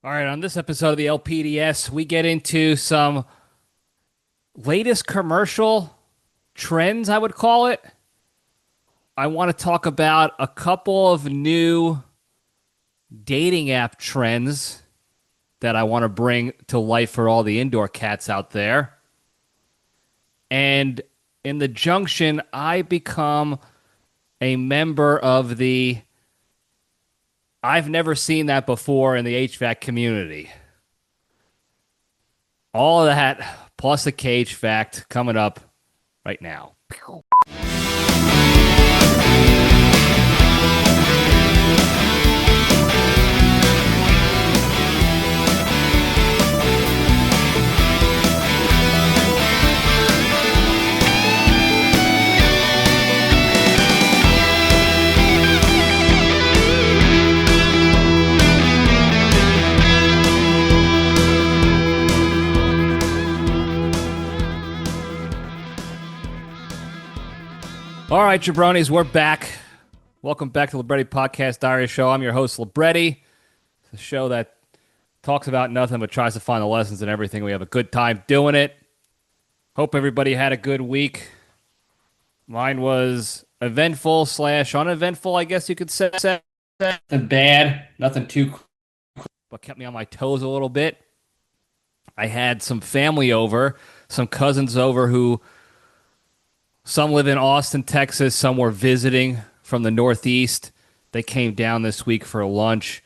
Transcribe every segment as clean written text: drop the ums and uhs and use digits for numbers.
All right, on this episode of the LPDS, we get into some latest commercial trends, I would call it. I want to talk about a couple of new dating app trends that I want to bring to life for all the indoor cats out there. And in the junction, I become a member of the I've never seen that before in the HVAC community. All of that plus a cage fact coming up right now. All right, Jabronis, we're back. Welcome back to Libretti Podcast Diary Show. I'm your host, Libretti. It's a show that talks about nothing but tries to find the lessons in everything. We have a good time doing it. Hope everybody had a good week. Mine was eventful / uneventful, I guess you could say. Nothing bad, nothing too, but kept me on my toes a little bit. I had some family over, some cousins over who some live in Austin, Texas. Some were visiting from the Northeast. They came down this week for lunch.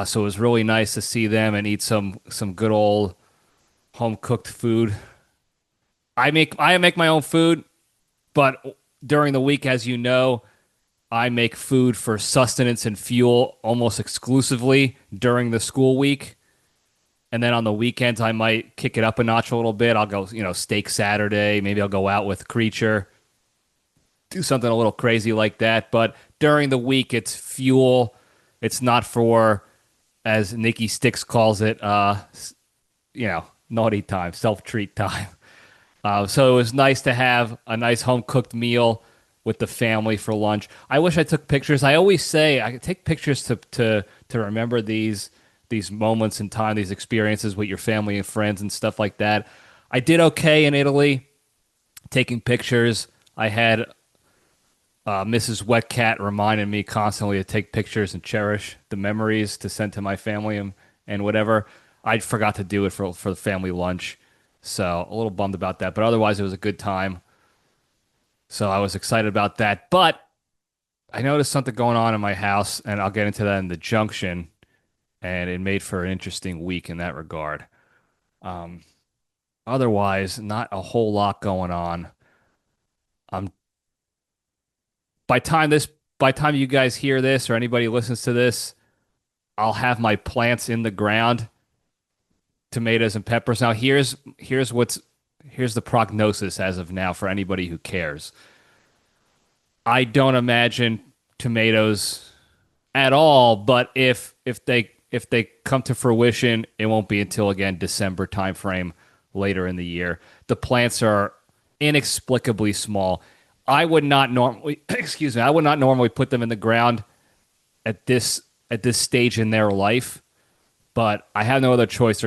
So it was really nice to see them and eat some good old home-cooked food. I make my own food, but during the week, as you know, I make food for sustenance and fuel almost exclusively during the school week. And then on the weekends, I might kick it up a notch a little bit. I'll go, steak Saturday. Maybe I'll go out with Creature, do something a little crazy like that. But during the week, it's fuel. It's not for, as Nikki Sticks calls it, naughty time, self-treat time. So it was nice to have a nice home-cooked meal with the family for lunch. I wish I took pictures. I always say I take pictures to remember these moments in time, these experiences with your family and friends and stuff like that. I did okay in Italy, taking pictures. I had Mrs. Wet Cat reminding me constantly to take pictures and cherish the memories to send to my family and whatever. I forgot to do it for the family lunch, so a little bummed about that. But otherwise, it was a good time. So I was excited about that. But I noticed something going on in my house, and I'll get into that in the junction. And it made for an interesting week in that regard. Otherwise, not a whole lot going on. Um, by time you guys hear this or anybody listens to this, I'll have my plants in the ground, tomatoes and peppers. Now, here's the prognosis as of now for anybody who cares. I don't imagine tomatoes at all, but if they come to fruition, it won't be until, again, December timeframe later in the year. The plants are inexplicably small. I would not normally, I would not normally put them in the ground at this stage in their life, but I have no other choice.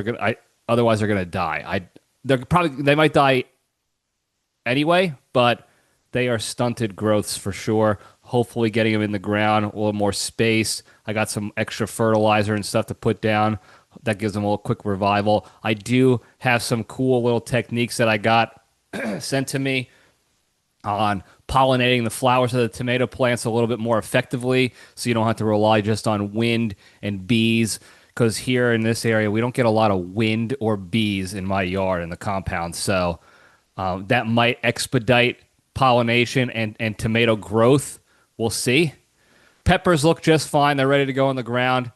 Otherwise they're gonna die. They might die anyway, but they are stunted growths for sure. Hopefully getting them in the ground, a little more space. I got some extra fertilizer and stuff to put down. That gives them a little quick revival. I do have some cool little techniques that I got sent to me on pollinating the flowers of the tomato plants a little bit more effectively, so you don't have to rely just on wind and bees. Because here in this area, we don't get a lot of wind or bees in my yard in the compound. So that might expedite pollination and tomato growth. We'll see. Peppers look just fine. They're ready to go on the ground,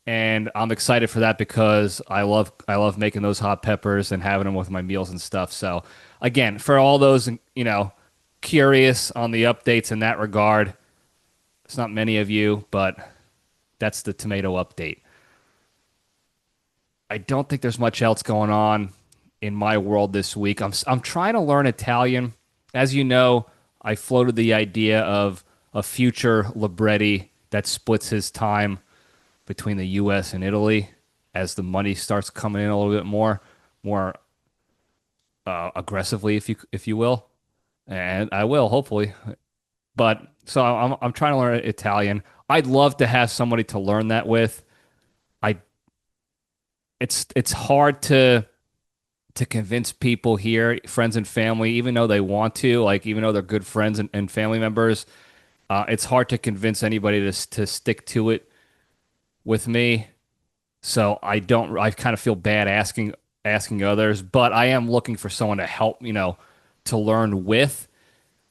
and I'm excited for that because I love making those hot peppers and having them with my meals and stuff. So again, for all those curious on the updates in that regard, it's not many of you, but that's the tomato update. I don't think there's much else going on in my world this week. I'm trying to learn Italian. As you know, I floated the idea of a future Libretti that splits his time between the U.S. and Italy. as the money starts coming in a little bit more aggressively, if you will, and I will hopefully. But so I'm trying to learn Italian. I'd love to have somebody to learn that with. I it's hard to convince people here, friends and family, even though they want to, like even though they're good friends and family members, it's hard to convince anybody to stick to it with me. So I kind of feel bad asking others, but I am looking for someone to help, to learn with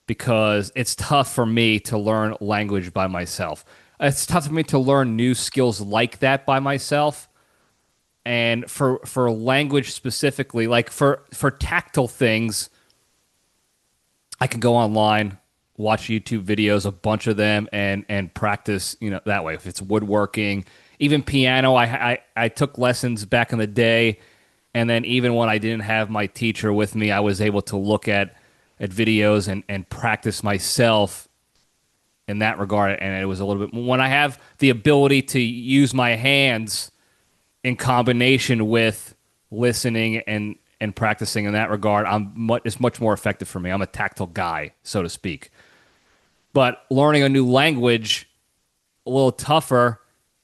because it's tough for me to learn language by myself. It's tough for me to learn new skills like that by myself. And for language specifically, like for tactile things, I can go online, watch YouTube videos, a bunch of them, and practice, that way. If it's woodworking, even piano, I took lessons back in the day, and then even when I didn't have my teacher with me, I was able to look at videos and practice myself in that regard. And it was a little bit when I have the ability to use my hands in combination with listening and practicing in that regard, it's much more effective for me. I'm a tactile guy, so to speak. But learning a new language, a little tougher.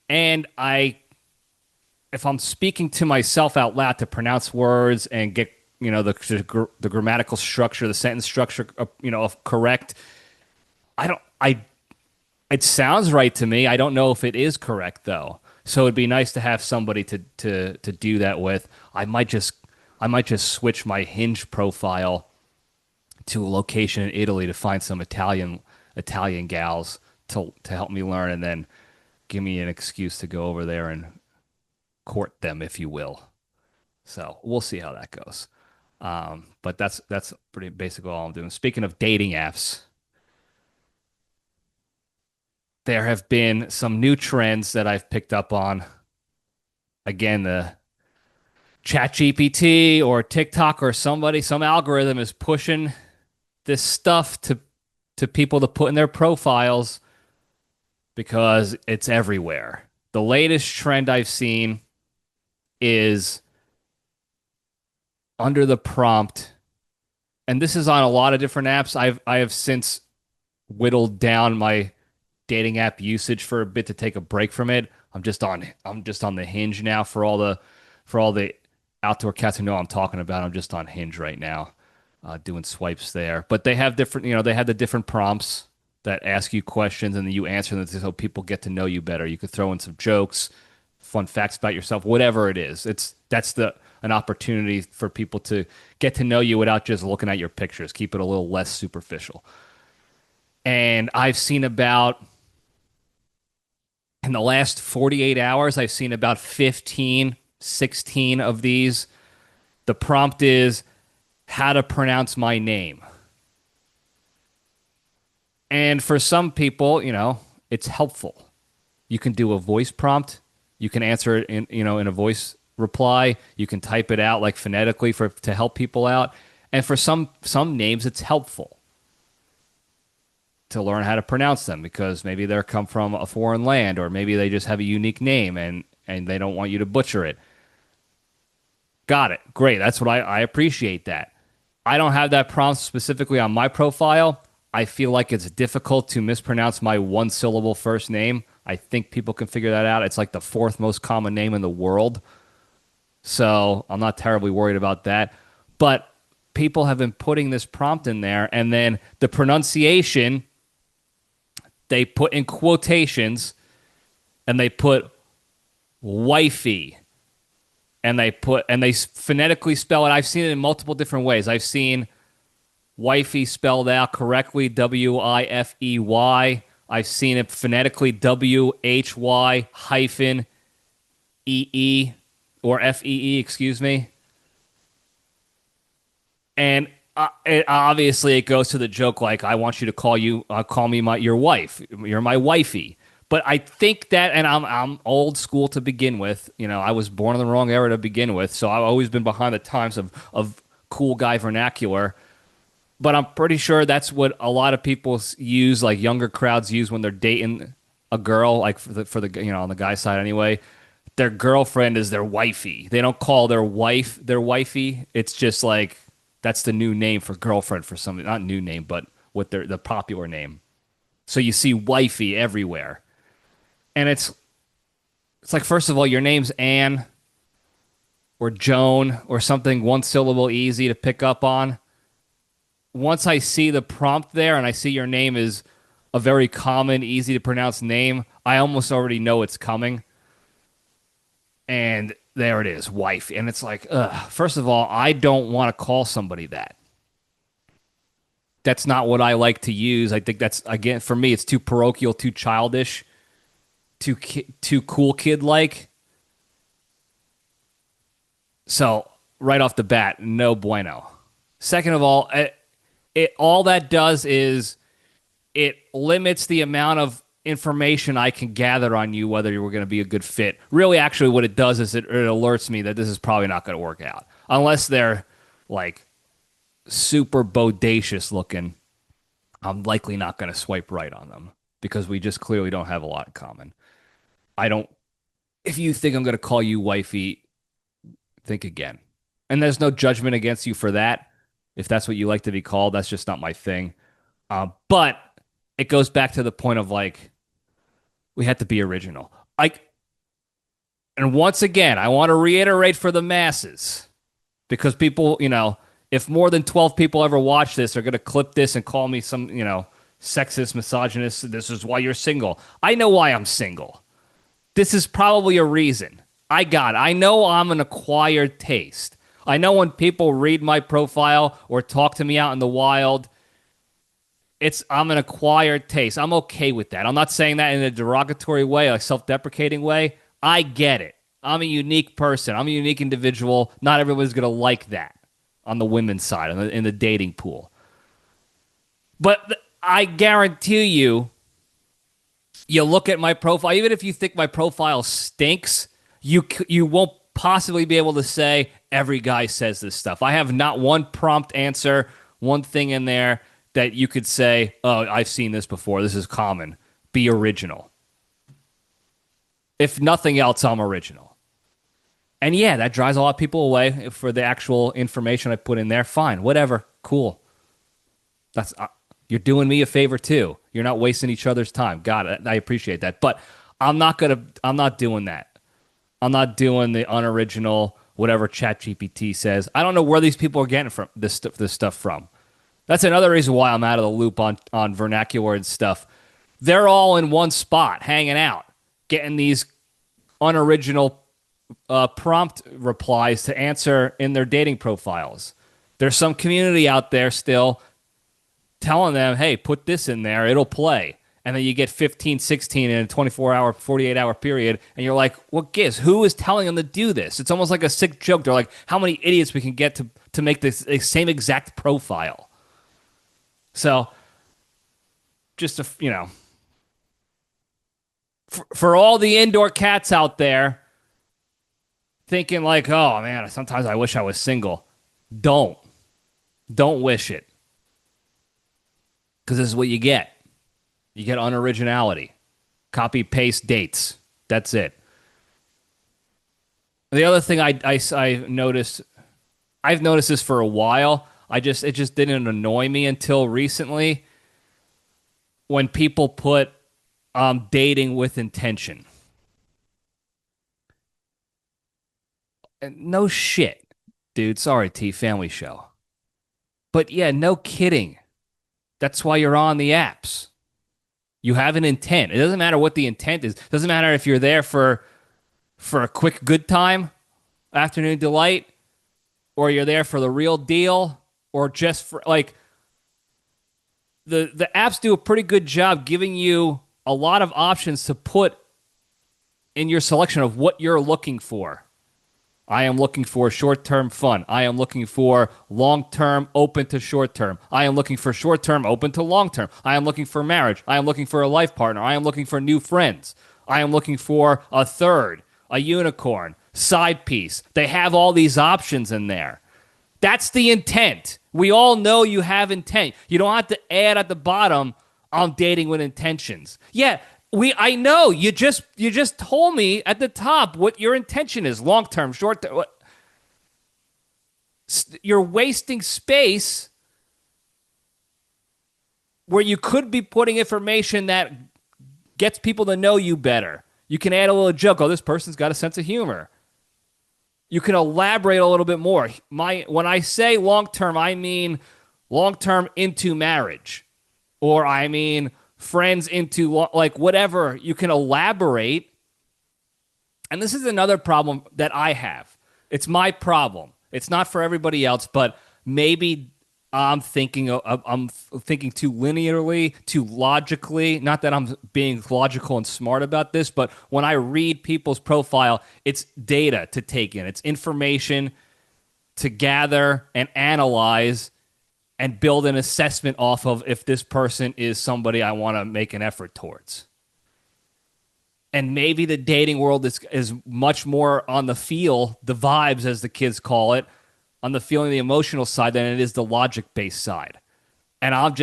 And if I'm speaking to myself out loud to pronounce words and get the grammatical structure, the sentence structure, correct, I it sounds right to me. I don't know if it is correct though. So it'd be nice to have somebody to do that with. I might just switch my Hinge profile to a location in Italy to find some Italian gals to help me learn, and then give me an excuse to go over there and court them, if you will. So we'll see how that goes. But that's pretty basically all I'm doing. Speaking of dating apps, there have been some new trends that I've picked up on. Again, the ChatGPT or TikTok or some algorithm is pushing this stuff to people to put in their profiles because it's everywhere. The latest trend I've seen is under the prompt, and this is on a lot of different apps. I have since whittled down my dating app usage for a bit to take a break from it. I'm just on the Hinge now for all the outdoor cats who know what I'm talking about. I'm just on Hinge right now, doing swipes there. But they have different, they have the different prompts that ask you questions and then you answer them so people get to know you better. You could throw in some jokes, fun facts about yourself, whatever it is. That's an opportunity for people to get to know you without just looking at your pictures. Keep it a little less superficial. And I've seen in the last 48 hours, I've seen about 15, 16 of these. The prompt is how to pronounce my name. And for some people, it's helpful. You can do a voice prompt. You can answer it in a voice reply. You can type it out like phonetically to help people out. And for some names, it's helpful to learn how to pronounce them because maybe they come from a foreign land or maybe they just have a unique name and they don't want you to butcher it. Got it. Great. That's what I appreciate that. I don't have that prompt specifically on my profile. I feel like it's difficult to mispronounce my one-syllable first name. I think people can figure that out. It's like the fourth most common name in the world. So I'm not terribly worried about that. But people have been putting this prompt in there, and then the pronunciation, they put in quotations, and they put wifey. And they phonetically spell it. I've seen it in multiple different ways. I've seen wifey spelled out correctly, Wifey. I've seen it phonetically, WHY hyphen EE or FEE, excuse me. And obviously it goes to the joke like, I want you to call me your wife. You're my wifey. But I think that, and I'm old school to begin with. I was born in the wrong era to begin with, so I've always been behind the times of cool guy vernacular. But I'm pretty sure that's what a lot of people use, like younger crowds use when they're dating a girl, like for the on the guy side anyway, their girlfriend is their wifey. They don't call their wife their wifey. It's just like that's the new name for girlfriend for somebody. Not new name, but what the popular name. So you see wifey everywhere. And it's like, first of all, your name's Anne or Joan or something one syllable easy to pick up on. Once I see the prompt there and I see your name is a very common, easy to pronounce name, I almost already know it's coming. And there it is, wife. And it's like, first of all, I don't want to call somebody that. That's not what I like to use. I think that's, again, for me, it's too parochial, too childish, too cool kid-like. So, right off the bat, no bueno. Second of all, all that does is it limits the amount of information I can gather on you, whether you're going to be a good fit. Really, actually, what it does is it alerts me that this is probably not going to work out. Unless they're, like, super bodacious looking, I'm likely not going to swipe right on them because we just clearly don't have a lot in common. If you think I'm going to call you wifey, think again. And there's no judgment against you for that. If that's what you like to be called, that's just not my thing. But it goes back to the point of, like, we had to be original. And once again, I want to reiterate for the masses, because people, if more than 12 people ever watch this, are going to clip this and call me some, sexist, misogynist. This is why you're single. I know why I'm single. This is probably a reason. I know I'm an acquired taste. I know when people read my profile or talk to me out in the wild, I'm an acquired taste. I'm okay with that. I'm not saying that in a derogatory way, a self-deprecating way. I get it. I'm a unique person. I'm a unique individual. Not everybody's going to like that on the women's side, in the dating pool. But I guarantee you look at my profile, even if you think my profile stinks, you won't possibly be able to say every guy says this stuff. I have not one prompt answer, one thing in there that you could say, oh, I've seen this before. This is common. Be original. If nothing else, I'm original. And yeah, that drives a lot of people away for the actual information I put in there. Fine, whatever, cool. That's you're doing me a favor too. You're not wasting each other's time. Got it. I appreciate that. But I'm not doing that. I'm not doing the unoriginal, whatever ChatGPT says. I don't know where these people are getting from this stuff from. That's another reason why I'm out of the loop on vernacular and stuff. They're all in one spot, hanging out, getting these unoriginal prompt replies to answer in their dating profiles. There's some community out there still telling them, hey, put this in there, it'll play. And then you get 15, 16 in a 24-hour, 48-hour period, and you're like, what gives? Who is telling them to do this? It's almost like a sick joke. They're like, how many idiots we can get to make this same exact profile? So, just for all the indoor cats out there thinking like, oh man, sometimes I wish I was single. Don't wish it, because this is what you get. You get unoriginality, copy paste dates. That's it. The other thing I noticed, I've noticed this for a while. It just didn't annoy me until recently, when people put dating with intention. And no shit, dude. Sorry, T, family show. But yeah, no kidding. That's why you're on the apps. You have an intent. It doesn't matter what the intent is. It doesn't matter if you're there for a quick good time, afternoon delight, or you're there for the real deal, or just for, like, the apps do a pretty good job giving you a lot of options to put in your selection of what you're looking for. I am looking for short-term fun. I am looking for long-term, open to short-term. I am looking for short-term, open to long-term. I am looking for marriage. I am looking for a life partner. I am looking for new friends. I am looking for a third, a unicorn, side piece. They have all these options in there. That's the intent. We all know you have intent. You don't have to add at the bottom, I'm dating with intentions. Yeah, I know you just told me at the top what your intention is, long term, short term. You're wasting space where you could be putting information that gets people to know you better. You can add a little joke. Oh, this person's got a sense of humor. You can elaborate a little bit more. When I say long term, I mean long term into marriage, or I mean friends into like whatever. You can elaborate. And this is another problem that I have. It's my problem. It's not for everybody else, but maybe I'm thinking too linearly, too logically. Not that I'm being logical and smart about this, but when I read people's profile, it's data to take in. It's information to gather and analyze and build an assessment off of if this person is somebody I want to make an effort towards. And maybe the dating world is much more on the feel, the vibes, as the kids call it, on the feeling, the emotional side than it is the logic-based side. And I'm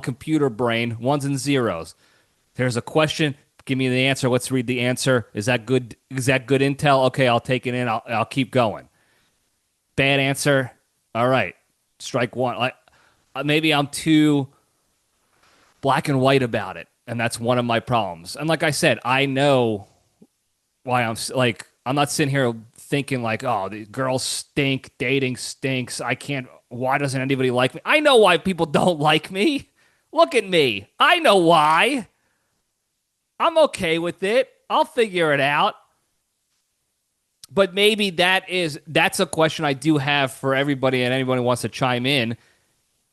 computer brain, ones and zeros. There's a question, give me the answer. Let's read the answer. Is that good? Is that good intel? Okay, I'll take it in. I'll keep going. Bad answer. All right, strike one. Like maybe I'm too black and white about it, and that's one of my problems. And like I said, I know why I'm not sitting here thinking like, oh, the girls stink, dating stinks. Why doesn't anybody like me? I know why people don't like me. Look at me. I know why. I'm okay with it. I'll figure it out. But maybe that's a question I do have for everybody, and anybody who wants to chime in.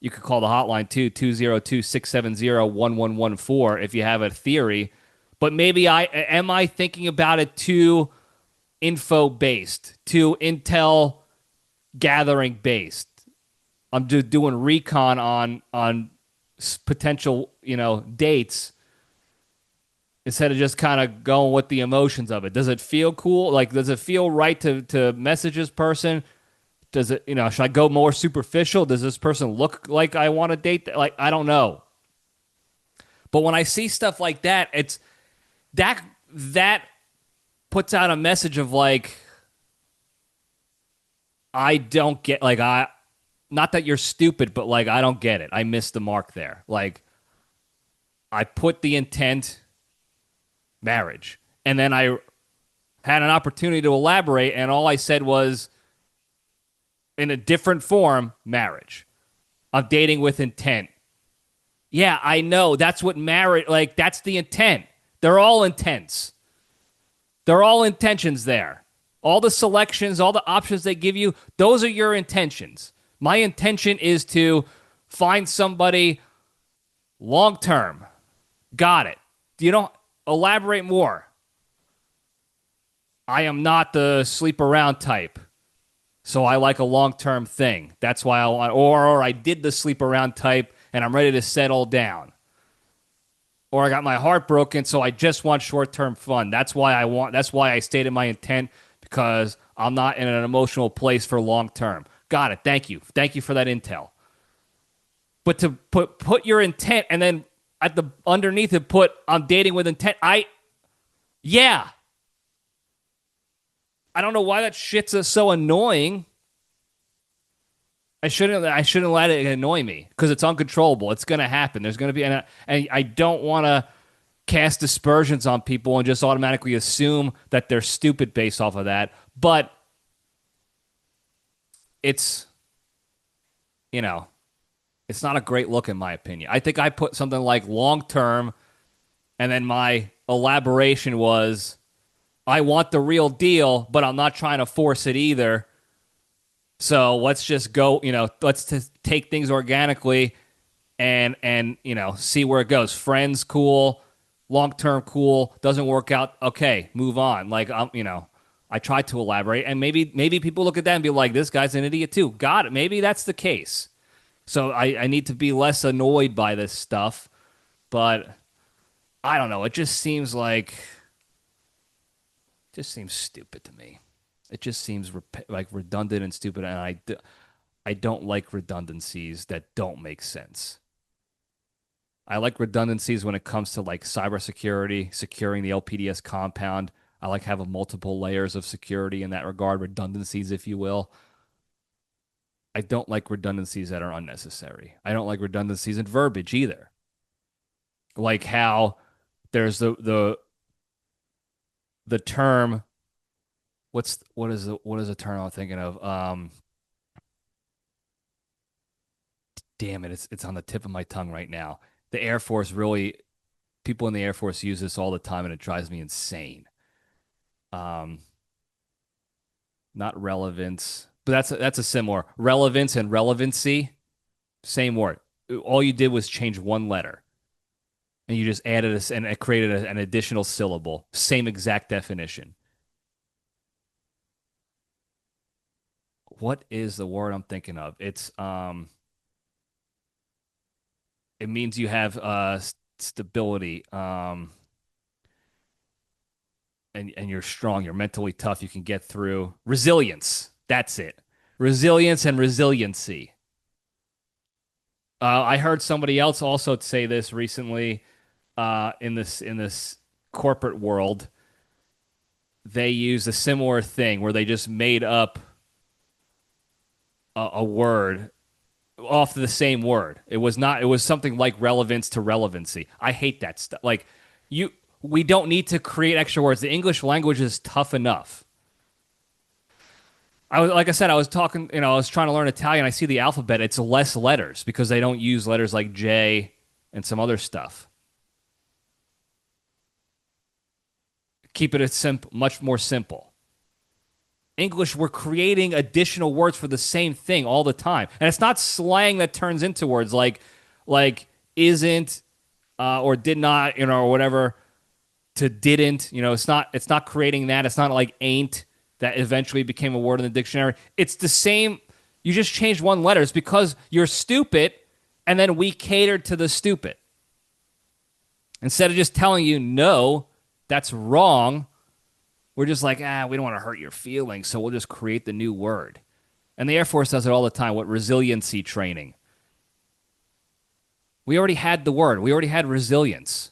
You could call the hotline too, 202-670-1114 if you have a theory. But maybe am I thinking about it too info based, too intel gathering based? I'm just doing recon on potential, dates instead of just kind of going with the emotions of it. Does it feel cool? Like, does it feel right to message this person? Does it, should I go more superficial? Does this person look like I want to date? Like, I don't know. But when I see stuff like that, it's that puts out a message of like, I don't get, like, not that you're stupid, but like, I don't get it. I missed the mark there. Like, I put the intent, marriage, and then I had an opportunity to elaborate, and all I said was, in a different form, marriage. I'm dating with intent. Yeah, I know. That's what marriage, like, that's the intent. They're all intents. They're all intentions there. All the selections, all the options they give you, those are your intentions. My intention is to find somebody long term. Got it. You don't elaborate more. I am not the sleep around type. So I like a long-term thing. That's why I want, or I did the sleep around type and I'm ready to settle down. Or I got my heart broken, so I just want short-term fun. That's why I stated my intent, because I'm not in an emotional place for long-term. Got it. Thank you. Thank you for that intel. But to put your intent and then underneath it put I'm dating with intent. Yeah. I don't know why that shit's so annoying. I shouldn't let it annoy me because it's uncontrollable. It's going to happen. There's going to be, and I don't want to cast aspersions on people and just automatically assume that they're stupid based off of that. But it's not a great look in my opinion. I think I put something like long term, and then my elaboration was, I want the real deal, but I'm not trying to force it either. So let's just go, let's take things organically and see where it goes. Friends, cool. Long-term, cool. Doesn't work out. Okay, move on. Like, I tried to elaborate, and maybe people look at that and be like, this guy's an idiot too. Got it. Maybe that's the case. So I need to be less annoyed by this stuff. But I don't know. It just seems stupid to me. It just seems like redundant and stupid, and I don't like redundancies that don't make sense. I like redundancies when it comes to like cybersecurity, securing the LPDS compound. I like having multiple layers of security in that regard, redundancies, if you will. I don't like redundancies that are unnecessary. I don't like redundancies in verbiage either. Like how there's the term what is the term I'm thinking of? Damn it, it's on the tip of my tongue right now. The Air Force really people in the Air Force use this all the time and it drives me insane. Um, not relevance, but that's a similar relevance and relevancy, same word. All you did was change one letter and you just added this and it created an additional syllable, same exact definition. What is the word I'm thinking of? It means you have stability and you're strong, you're mentally tough, you can get through. Resilience. That's it. Resilience and resiliency. I heard somebody else also say this recently in this corporate world. They use a similar thing where they just made up a word off the same word. It was not. It was something like relevance to relevancy. I hate that stuff. Like you, we don't need to create extra words. The English language is tough enough. I was like I said, I was talking. I was trying to learn Italian. I see the alphabet. It's less letters because they don't use letters like J and some other stuff. Keep it a much more simple. English, we're creating additional words for the same thing all the time, and it's not slang that turns into words like isn't or did not, or whatever. To didn't, it's not creating that. It's not like ain't that eventually became a word in the dictionary. It's the same. You just changed one letter. It's because you're stupid, and then we catered to the stupid instead of just telling you no, that's wrong. We're just like, we don't want to hurt your feelings, so we'll just create the new word. And the Air Force does it all the time. What resiliency training? We already had the word. We already had resilience.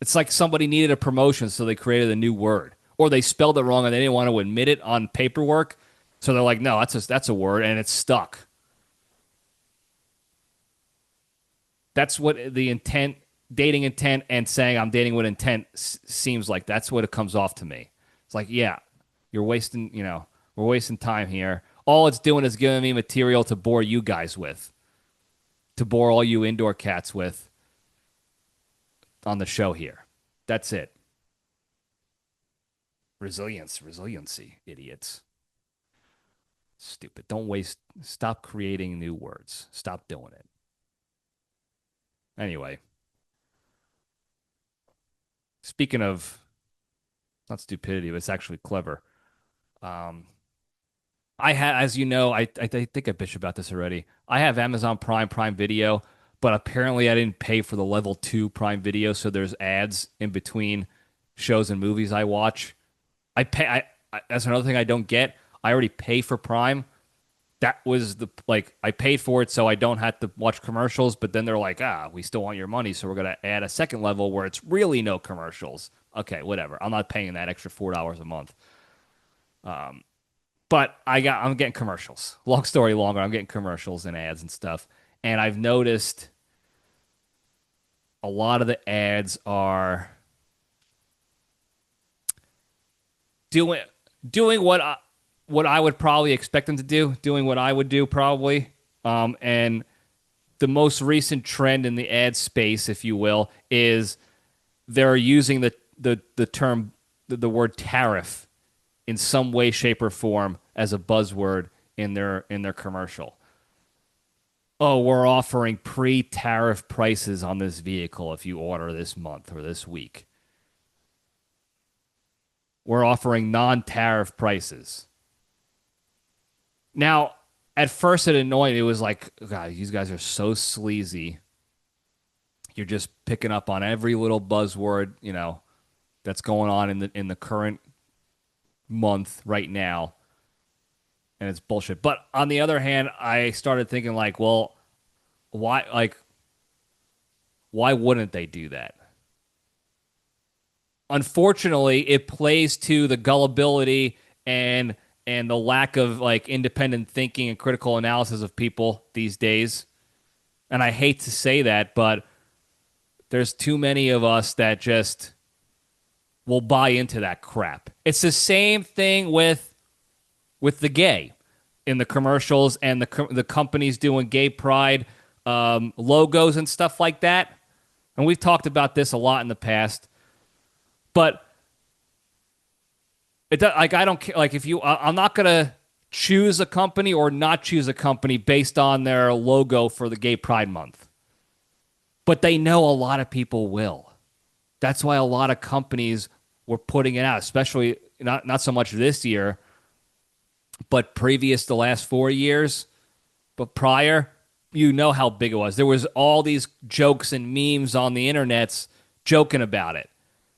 It's like somebody needed a promotion, so they created a new word, or they spelled it wrong and they didn't want to admit it on paperwork, so they're like, no, that's a word, and it's stuck. That's what the intent, dating intent, and saying I'm dating with intent seems like. That's what it comes off to me. It's like, yeah, you're wasting, we're wasting time here. All it's doing is giving me material to bore you guys with, to bore all you indoor cats with on the show here. That's it. Resiliency, idiots. Stupid. Don't waste. Stop creating new words. Stop doing it. Anyway, speaking of not stupidity, but it's actually clever. Um, I had, as you know, I think I bitched about this already. I have Amazon Prime Video, but apparently I didn't pay for the level 2 Prime Video, so there's ads in between shows and movies I watch. I pay. That's another thing I don't get. I already pay for Prime. That was the like I paid for it so I don't have to watch commercials. But then they're like, we still want your money, so we're gonna add a second level where it's really no commercials. Okay, whatever. I'm not paying that extra $4 a month. But I'm getting commercials. Long story longer, I'm getting commercials and ads and stuff. And I've noticed a lot of the ads are doing doing what I would probably expect them to do, doing what I would do probably. And the most recent trend in the ad space, if you will, is they're using the term the word tariff in some way, shape, or form as a buzzword in their commercial. Oh, we're offering pre-tariff prices on this vehicle if you order this month or this week. We're offering non-tariff prices. Now, at first it annoyed me. It was like, God, these guys are so sleazy. You're just picking up on every little buzzword, that's going on in the current month right now, and it's bullshit. But on the other hand, I started thinking like, well, why? Like, Why wouldn't they do that? Unfortunately, it plays to the gullibility and the lack of like independent thinking and critical analysis of people these days. And I hate to say that, but there's too many of us that just will buy into that crap. It's the same thing with the gay in the commercials and the companies doing gay pride logos and stuff like that. And we've talked about this a lot in the past. But like I don't care. Like if you, I'm not gonna choose a company or not choose a company based on their logo for the Gay Pride Month. But they know a lot of people will. That's why a lot of companies were putting it out, especially not so much this year, but previous the last 4 years. But prior, you know how big it was. There was all these jokes and memes on the internets joking about it,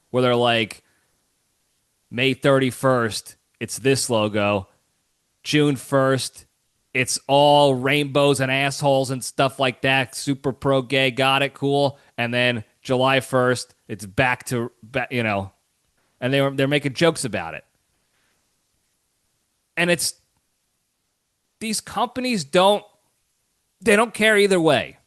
where they're like, May 31st, it's this logo. June 1st, it's all rainbows and assholes and stuff like that. Super pro gay, got it, cool. And then July 1st, it's back to, you know, and they're making jokes about it. And it's, these companies don't care either way.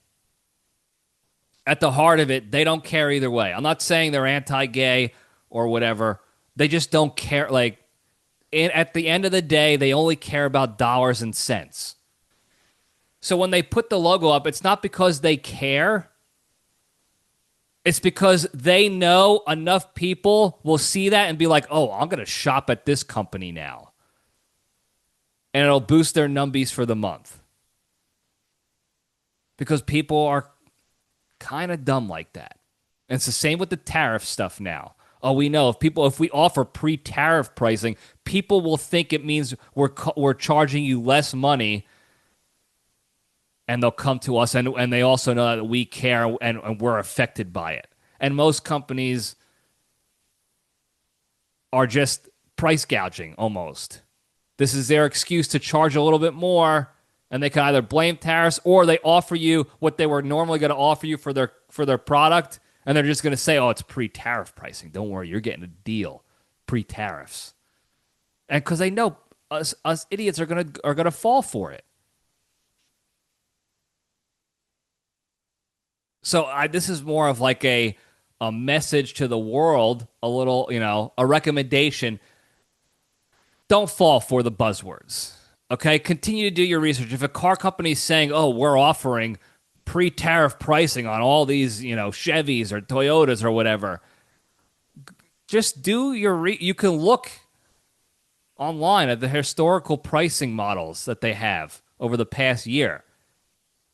At the heart of it, they don't care either way. I'm not saying they're anti-gay or whatever. They just don't care. Like, at the end of the day, they only care about dollars and cents. So when they put the logo up, it's not because they care. It's because they know enough people will see that and be like, oh, I'm going to shop at this company now. And it'll boost their numbies for the month. Because people are kind of dumb like that. And it's the same with the tariff stuff now. Oh, we know if we offer pre-tariff pricing, people will think it means we're charging you less money, and they'll come to us, and they also know that we care and we're affected by it. And most companies are just price gouging almost. This is their excuse to charge a little bit more, and they can either blame tariffs or they offer you what they were normally going to offer you for their product. And they're just going to say, oh, it's pre-tariff pricing. Don't worry, you're getting a deal. Pre-tariffs. And because they know us idiots are gonna fall for it. So this is more of like a message to the world, a little, a recommendation. Don't fall for the buzzwords. Okay? Continue to do your research. If a car company is saying, oh, we're offering pre-tariff pricing on all these, Chevys or Toyotas or whatever, just do you can look online at the historical pricing models that they have over the past year.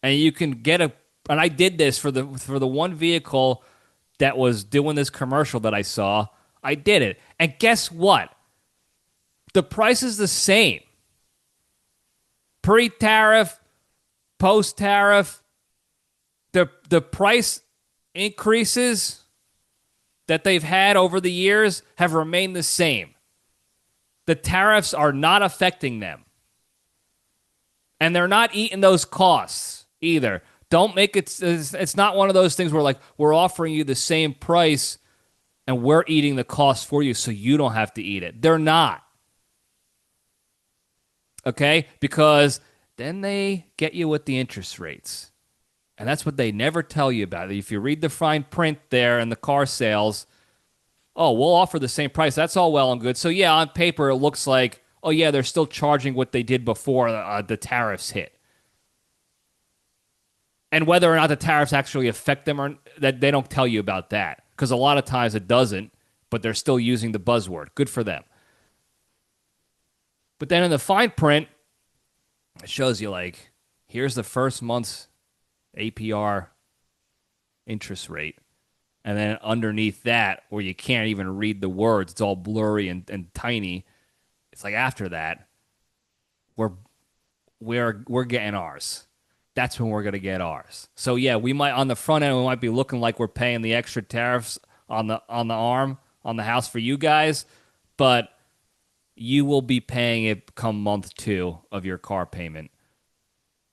And you can get and I did this for the one vehicle that was doing this commercial that I saw. I did it. And guess what? The price is the same. Pre-tariff, post-tariff, the price increases that they've had over the years have remained the same. The tariffs are not affecting them. And they're not eating those costs either. Don't make it's not one of those things where like we're offering you the same price and we're eating the cost for you so you don't have to eat it. They're not. Okay? Because then they get you with the interest rates. And that's what they never tell you about. If you read the fine print there in the car sales, oh, we'll offer the same price. That's all well and good. So, yeah, on paper, it looks like, oh, yeah, they're still charging what they did before the tariffs hit. And whether or not the tariffs actually affect them, or that they don't tell you about that. Because a lot of times it doesn't, but they're still using the buzzword. Good for them. But then in the fine print, it shows you, like, here's the first month's APR interest rate. And then underneath that, where you can't even read the words, it's all blurry and tiny. It's like after that, we're getting ours. That's when we're going to get ours. So yeah, we might on the front end we might be looking like we're paying the extra tariffs on the house for you guys, but you will be paying it come month 2 of your car payment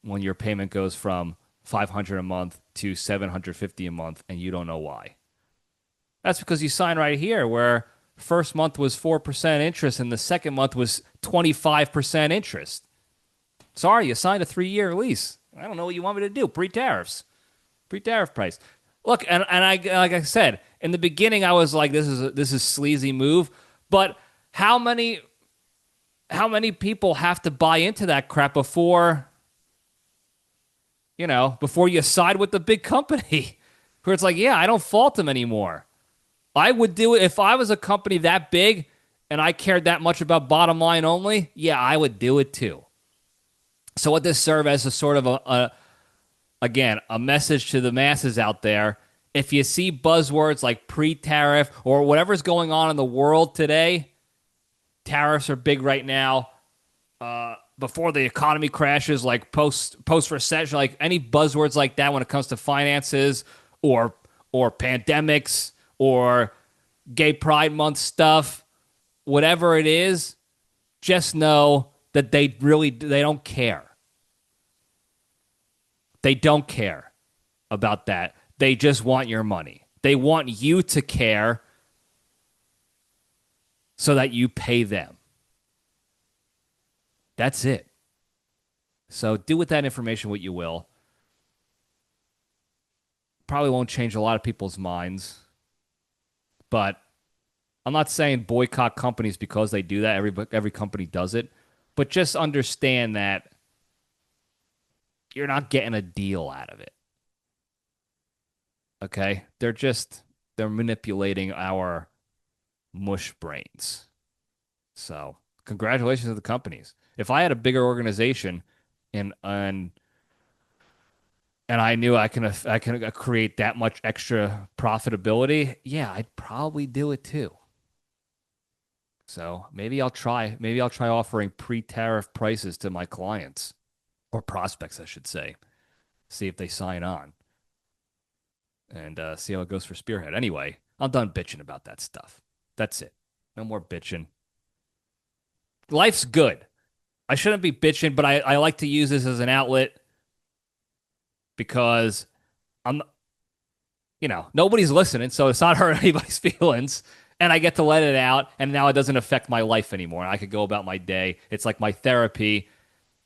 when your payment goes from $500 a month to $750 a month, and you don't know why. That's because you sign right here where first month was 4% interest and the second month was 25% interest. Sorry, you signed a 3-year lease. I don't know what you want me to do. Pre-tariffs. Pre-tariff price. Look, and I like I said, in the beginning I was like, this is sleazy move, but how many people have to buy into that crap before before you side with the big company? Where it's like, yeah, I don't fault them anymore. I would do it if I was a company that big and I cared that much about bottom line only. Yeah, I would do it too. So what this serve as a sort of again, a message to the masses out there. If you see buzzwords like pre-tariff or whatever's going on in the world today, tariffs are big right now. Before the economy crashes, like post recession, like any buzzwords like that when it comes to finances or pandemics or gay pride month stuff, whatever it is, just know that they don't care. They don't care about that. They just want your money. They want you to care so that you pay them. That's it. So do with that information what you will. Probably won't change a lot of people's minds. But I'm not saying boycott companies because they do that. Every company does it. But just understand that you're not getting a deal out of it. Okay? They're manipulating our mush brains. So congratulations to the companies. If I had a bigger organization and I knew I can create that much extra profitability, yeah, I'd probably do it too. So maybe I'll try offering pre-tariff prices to my clients or prospects, I should say. See if they sign on and see how it goes for Spearhead. Anyway, I'm done bitching about that stuff. That's it. No more bitching. Life's good. I shouldn't be bitching, but I like to use this as an outlet because nobody's listening, so it's not hurting anybody's feelings. And I get to let it out, and now it doesn't affect my life anymore. I could go about my day. It's like my therapy,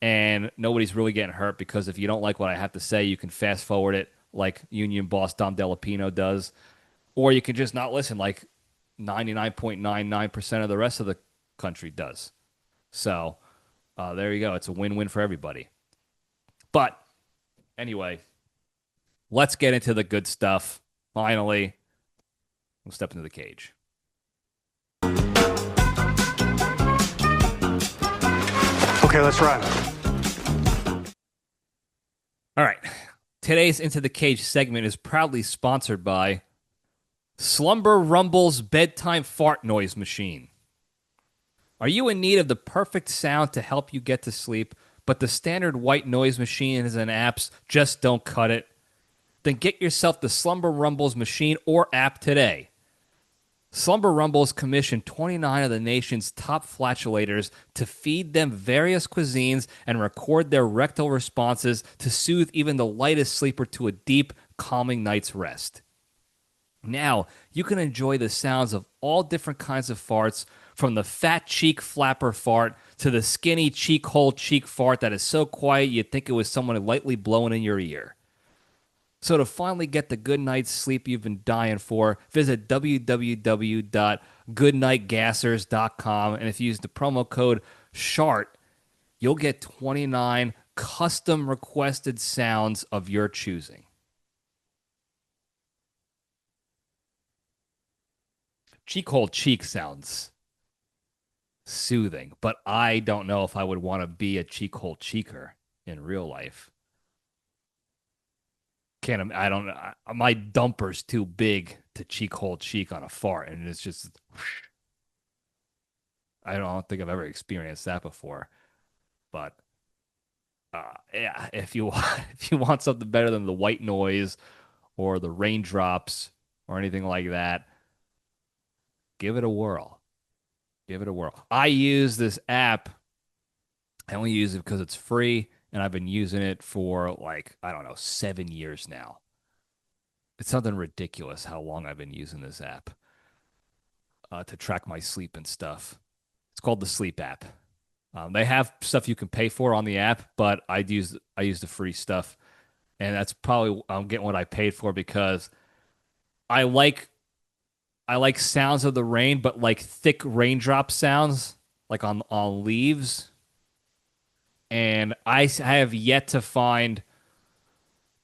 and nobody's really getting hurt because if you don't like what I have to say, you can fast forward it like union boss Dom Delapino does, or you can just not listen like 99.99% of the rest of the country does. So there you go. It's a win-win for everybody. But anyway, let's get into the good stuff. Finally, we'll step into the cage. Okay, let's run. All right. Today's Into the Cage segment is proudly sponsored by Slumber Rumble's bedtime fart noise machine. Are you in need of the perfect sound to help you get to sleep, but the standard white noise machines and apps just don't cut it? Then get yourself the Slumber Rumbles machine or app today. Slumber Rumbles commissioned 29 of the nation's top flatulators to feed them various cuisines and record their rectal responses to soothe even the lightest sleeper to a deep, calming night's rest. Now, you can enjoy the sounds of all different kinds of farts, from the fat cheek flapper fart to the skinny cheek hole cheek fart that is so quiet you'd think it was someone lightly blowing in your ear. So to finally get the good night's sleep you've been dying for, visit www.goodnightgassers.com, and if you use the promo code SHART, you'll get 29 custom requested sounds of your choosing. Cheek hole cheek sounds soothing, but I don't know if I would want to be a cheek hole cheeker in real life. I don't know. My dumper's too big to cheek hole cheek on a fart, and it's just, I don't think I've ever experienced that before. But yeah, if you want something better than the white noise or the raindrops or anything like that, give it a whirl. Give it a whirl. I use this app. I only use it because it's free and I've been using it for like, I don't know, 7 years now. It's something ridiculous how long I've been using this app to track my sleep and stuff. It's called the Sleep app. They have stuff you can pay for on the app, but I use the free stuff, and that's probably I'm getting what I paid for because I like I like sounds of the rain, but like thick raindrop sounds, like on leaves. And I have yet to find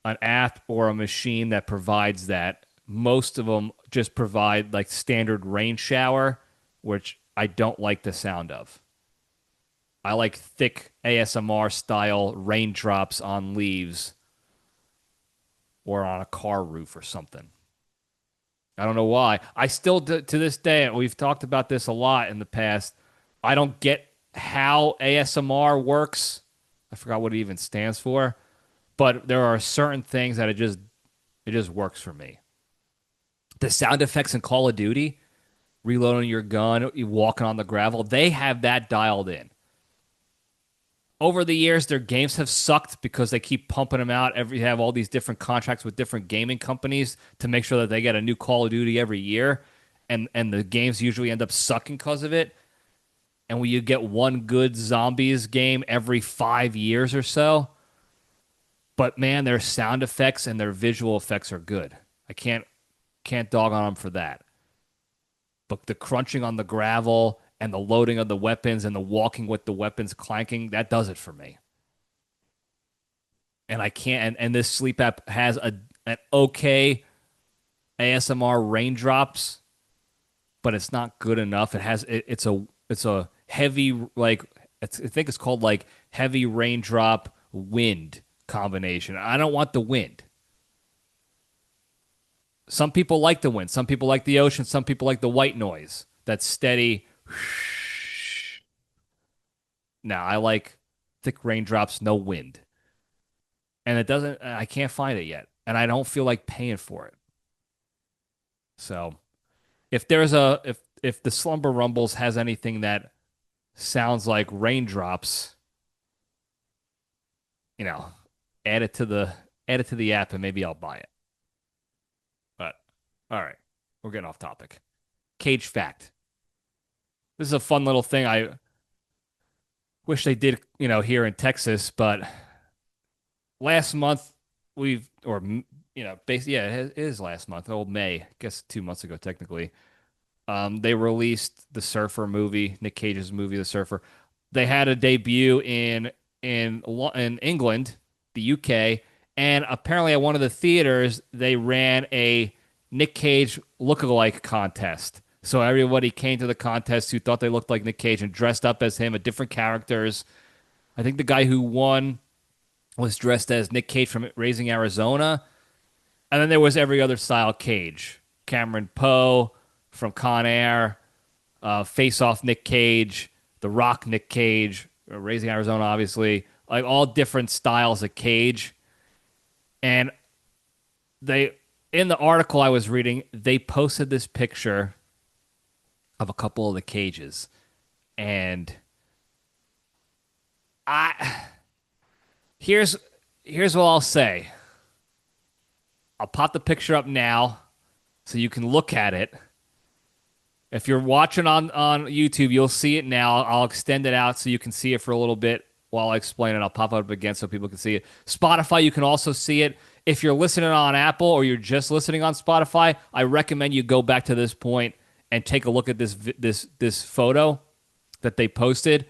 an app or a machine that provides that. Most of them just provide like standard rain shower, which I don't like the sound of. I like thick ASMR style raindrops on leaves or on a car roof or something. I don't know why. I still, to this day, we've talked about this a lot in the past. I don't get how ASMR works. I forgot what it even stands for, but there are certain things that it just works for me. The sound effects in Call of Duty, reloading your gun, you walking on the gravel, they have that dialed in. Over the years, their games have sucked because they keep pumping them out. Have all these different contracts with different gaming companies to make sure that they get a new Call of Duty every year, and the games usually end up sucking because of it. And when you get one good zombies game every 5 years or so, but man, their sound effects and their visual effects are good. I can't dog on them for that. But the crunching on the gravel and the loading of the weapons and the walking with the weapons clanking, that does it for me. And I can't. And this sleep app has an okay ASMR raindrops, but it's not good enough. It's a heavy like I think it's called like heavy raindrop wind combination. I don't want the wind. Some people like the wind. Some people like the ocean. Some people like the white noise. That's steady. Now I like thick raindrops, no wind. And it doesn't, I can't find it yet. And I don't feel like paying for it. So if the Slumber Rumbles has anything that sounds like raindrops, you know, add it to the app and maybe I'll buy it. But all right, we're getting off topic. Cage fact. This is a fun little thing. I wish they did, here in Texas, but last month basically, yeah, it is last month, old May, I guess 2 months ago, technically. They released the Surfer movie, Nic Cage's movie, The Surfer. They had a debut in England, the UK, and apparently at one of the theaters, they ran a Nic Cage lookalike contest. So everybody came to the contest who thought they looked like Nic Cage and dressed up as him, at different characters. I think the guy who won was dressed as Nic Cage from Raising Arizona. And then there was every other style Cage. Cameron Poe from Con Air, Face Off Nic Cage, The Rock Nic Cage, Raising Arizona, obviously. Like all different styles of Cage. And in the article I was reading, they posted this picture of a couple of the cages. And here's what I'll say. I'll pop the picture up now so you can look at it. If you're watching on YouTube, you'll see it now. I'll extend it out so you can see it for a little bit while I explain it. I'll pop it up again so people can see it. Spotify, you can also see it. If you're listening on Apple or you're just listening on Spotify, I recommend you go back to this point and take a look at this photo that they posted.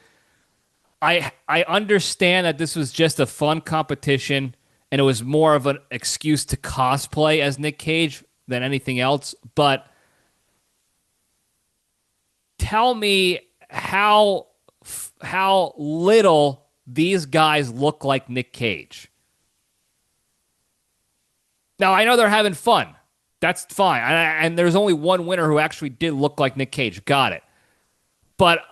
I understand that this was just a fun competition and it was more of an excuse to cosplay as Nic Cage than anything else, but tell me how little these guys look like Nic Cage. Now, I know they're having fun. That's fine. And there's only one winner who actually did look like Nic Cage. Got it. But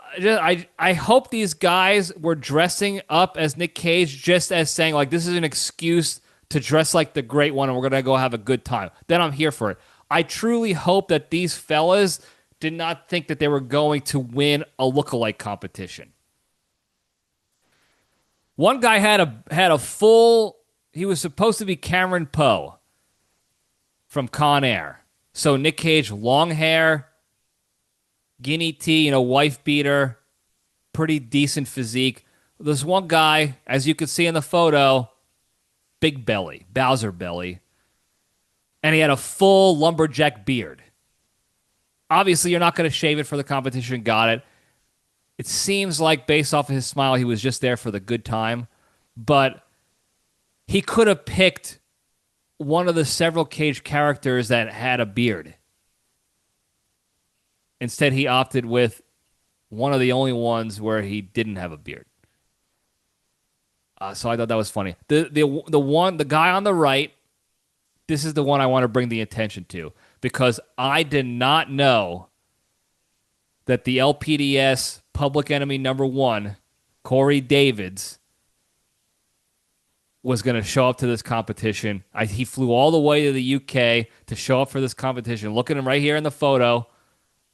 I hope these guys were dressing up as Nic Cage just as saying, like, this is an excuse to dress like the great one and we're going to go have a good time. Then I'm here for it. I truly hope that these fellas did not think that they were going to win a lookalike competition. One guy had a full. He was supposed to be Cameron Poe from Con Air. So Nic Cage, long hair, guinea tee, wife beater, pretty decent physique. There's one guy, as you can see in the photo, big belly, Bowser belly, and he had a full lumberjack beard. Obviously, you're not going to shave it for the competition. Got it. It seems like, based off of his smile, he was just there for the good time. But he could have picked one of the several Cage characters that had a beard. Instead, he opted with one of the only ones where he didn't have a beard. So I thought that was funny. The guy on the right, this is the one I want to bring the attention to, because I did not know that the LPDS public enemy number one, Corey Davids, was going to show up to this competition. He flew all the way to the UK to show up for this competition. Look at him right here in the photo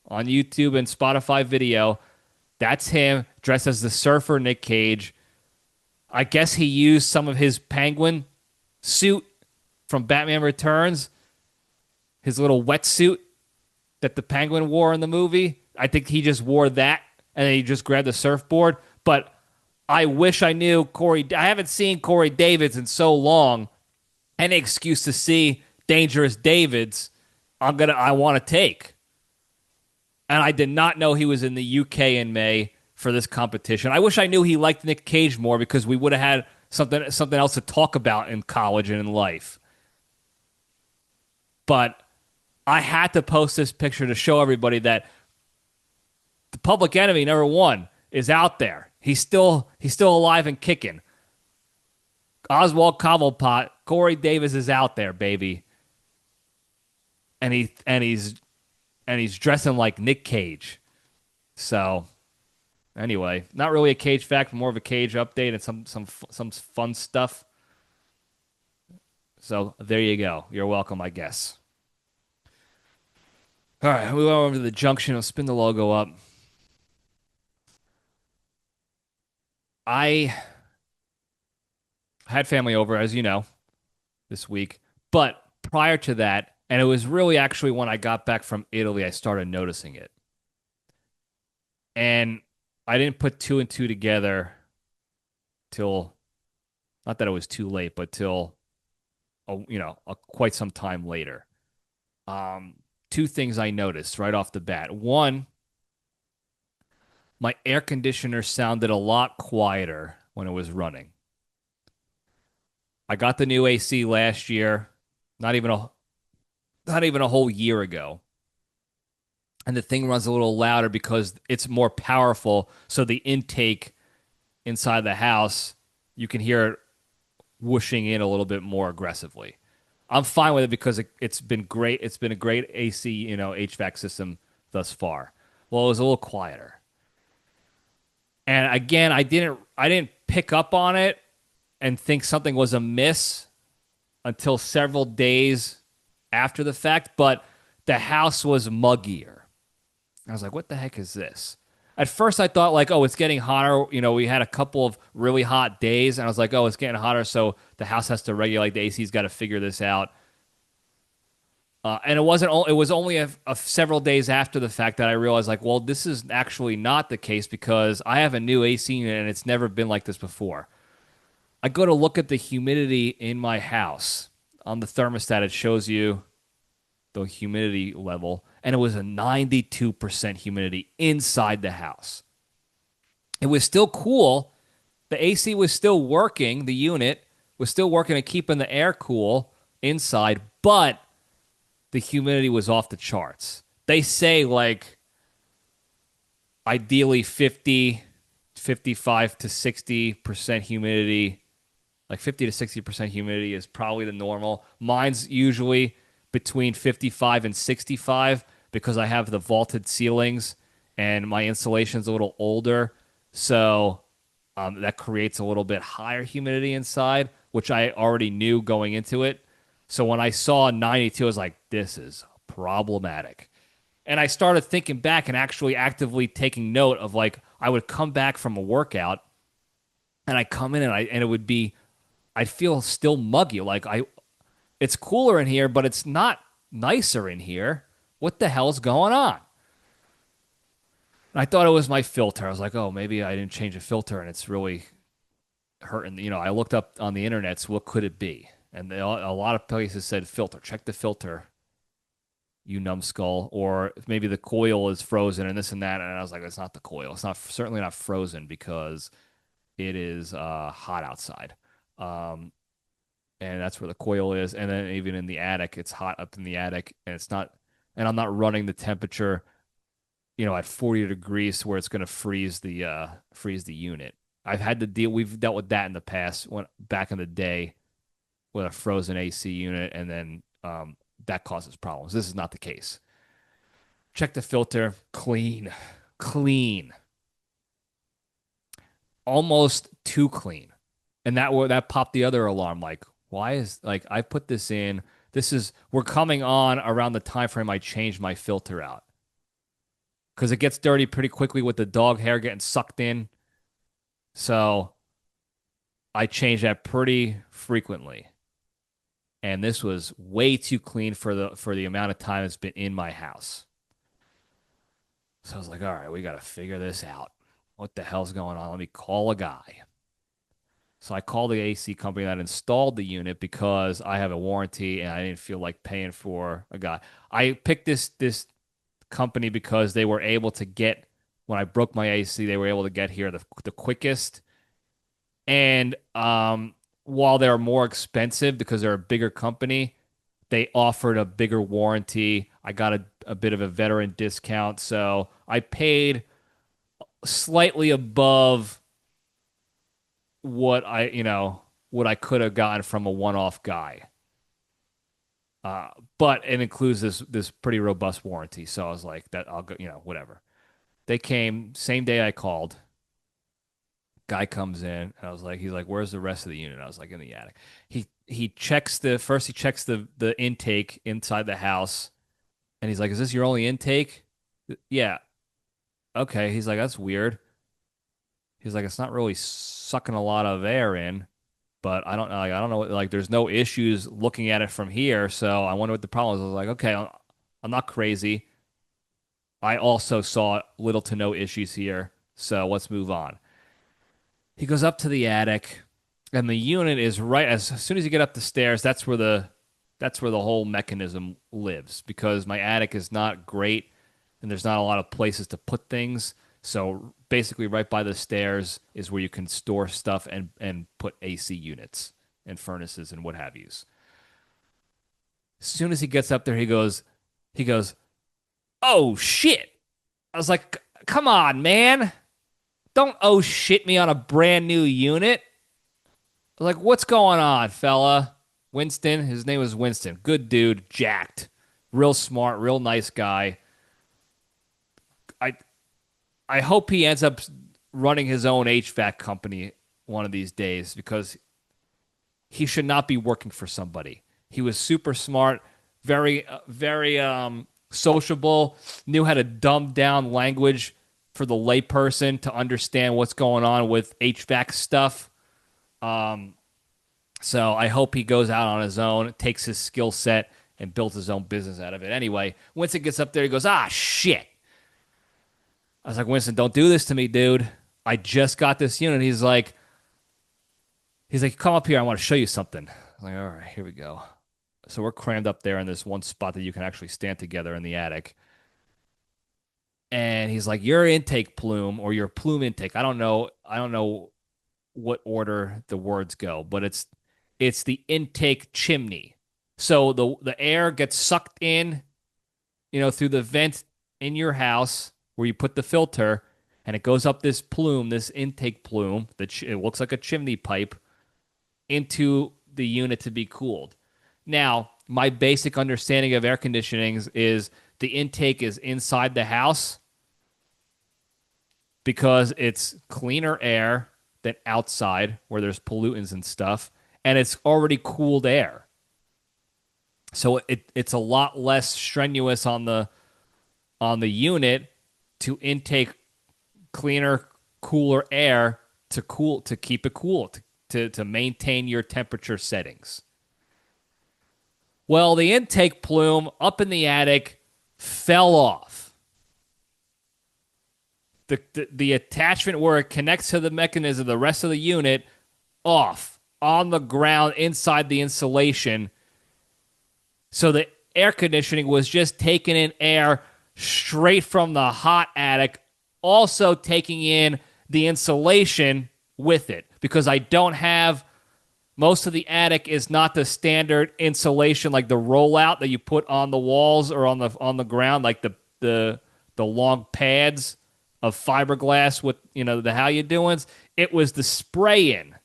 on YouTube and Spotify video. That's him dressed as the surfer Nic Cage. I guess he used some of his penguin suit from Batman Returns, his little wetsuit that the penguin wore in the movie. I think he just wore that, and then he just grabbed the surfboard. But I wish I knew Corey. I haven't seen Corey Davids in so long. Any excuse to see Dangerous Davids, I want to take. And I did not know he was in the UK in May for this competition. I wish I knew he liked Nic Cage more, because we would have had something else to talk about in college and in life. But I had to post this picture to show everybody that the public enemy number one is out there. He's still alive and kicking. Oswald Cobblepot, Corey Davis is out there, baby. And he's dressing like Nic Cage. So anyway, not really a Cage fact, more of a Cage update and some fun stuff. So there you go. You're welcome, I guess. All right, we go over to the junction. I'll spin the logo up. I had family over, as you know, this week. But prior to that, and it was really actually when I got back from Italy, I started noticing it. And I didn't put two and two together till, not that it was too late, but till, quite some time later. Two things I noticed right off the bat. One, my air conditioner sounded a lot quieter when it was running. I got the new AC last year, not even a whole year ago. And the thing runs a little louder because it's more powerful. So the intake inside the house, you can hear it whooshing in a little bit more aggressively. I'm fine with it because it's been great. It's been a great AC, HVAC system thus far. Well, it was a little quieter. And again, I didn't pick up on it and think something was amiss until several days after the fact, but the house was muggier. I was like, what the heck is this? At first, I thought it's getting hotter. We had a couple of really hot days, and I was like, it's getting hotter, so the house has to regulate. The AC's got to figure this out. And it was only several days after the fact that I realized, this is actually not the case, because I have a new AC unit, and it's never been like this before. I go to look at the humidity in my house. On the thermostat, it shows you the humidity level, and it was a 92% humidity inside the house. It was still cool. The AC was still working. The unit was still working and keeping the air cool inside, but the humidity was off the charts. They say ideally 50, 55 to 60% humidity. 50 to 60% humidity is probably the normal. Mine's usually between 55 and 65 because I have the vaulted ceilings and my insulation's a little older. So that creates a little bit higher humidity inside, which I already knew going into it. So when I saw 92, I was like, this is problematic. And I started thinking back and actually actively taking note of I would come back from a workout And I come in and it would be, I'd feel still muggy. It's cooler in here, but it's not nicer in here. What the hell's going on? And I thought it was my filter. I was like, oh, maybe I didn't change a filter and it's really hurting. I looked up on the internet, so what could it be? And a lot of places said filter. Check the filter, you numbskull. Or maybe the coil is frozen and this and that. And I was like, it's not the coil. It's not certainly not frozen because it is hot outside. Um, and that's where the coil is. And then even in the attic, it's hot up in the attic, and it's not. And I'm not running the temperature, at 40 degrees where it's going to freeze the unit. We've dealt with that in the past, when back in the day, with a frozen AC unit, and then that causes problems. This is not the case. Check the filter, clean, almost too clean, and that popped the other alarm. Like, why is I put this in? We're coming on around the time frame I changed my filter out, because it gets dirty pretty quickly with the dog hair getting sucked in. So I change that pretty frequently. And this was way too clean for the amount of time it's been in my house. So I was like, all right, we got to figure this out. What the hell's going on? Let me call a guy. So I called the AC company that installed the unit because I have a warranty and I didn't feel like paying for a guy. I picked this company because they were able to get, when I broke my AC, they were able to get here the quickest. And while they're more expensive because they're a bigger company, they offered a bigger warranty. I got a bit of a veteran discount. So I paid slightly above what I could have gotten from a one-off guy. But it includes this pretty robust warranty. So I was like, that I'll go, whatever. They came same day I called. Guy comes in and he's like, where's the rest of the unit? I was like, in the attic. He checks the intake inside the house, and he's like, is this your only intake? Yeah. Okay. He's like, that's weird. He's like, it's not really sucking a lot of air in, but I don't know. I don't know. There's no issues looking at it from here. So I wonder what the problem is. I was like, okay, I'm not crazy. I also saw little to no issues here. So let's move on. He goes up to the attic, and the unit is right as soon as you get up the stairs. That's where the whole mechanism lives, because my attic is not great, and there's not a lot of places to put things. So basically, right by the stairs is where you can store stuff and put AC units and furnaces and what have yous. As soon as he gets up there, he goes, "Oh shit!" I was like, "Come on, man! Don't oh shit me on a brand new unit." I was like, "What's going on, fella?" Winston, his name was Winston. Good dude, jacked, real smart, real nice guy. I hope he ends up running his own HVAC company one of these days, because he should not be working for somebody. He was super smart, very sociable, knew how to dumb down language for the layperson to understand what's going on with HVAC stuff. So I hope he goes out on his own, takes his skill set, and builds his own business out of it. Anyway, Winston gets up there, he goes, "Ah, shit." I was like, "Winston, don't do this to me, dude. I just got this unit." He's like, "Come up here. I want to show you something." I was like, all right, here we go. So we're crammed up there in this one spot that you can actually stand together in the attic. And he's like, "Your intake plume, or your plume intake. I don't know what order the words go, but it's the intake chimney. So the air gets sucked in, through the vent in your house where you put the filter, and it goes up this plume, this intake plume, it looks like a chimney pipe, into the unit to be cooled." Now, my basic understanding of air conditioning is the intake is inside the house because it's cleaner air than outside where there's pollutants and stuff, and it's already cooled air. So it's a lot less strenuous on the unit to intake cleaner, cooler air to keep it cool, to maintain your temperature settings. Well, the intake plume up in the attic fell off. The attachment where it connects to the mechanism, the rest of the unit, off on the ground inside the insulation. So the air conditioning was just taking in air straight from the hot attic, also taking in the insulation with it, because I don't have, most of the attic is not the standard insulation like the rollout that you put on the walls or on the ground, like the long pads of fiberglass with, the how you doings. It was the spray in.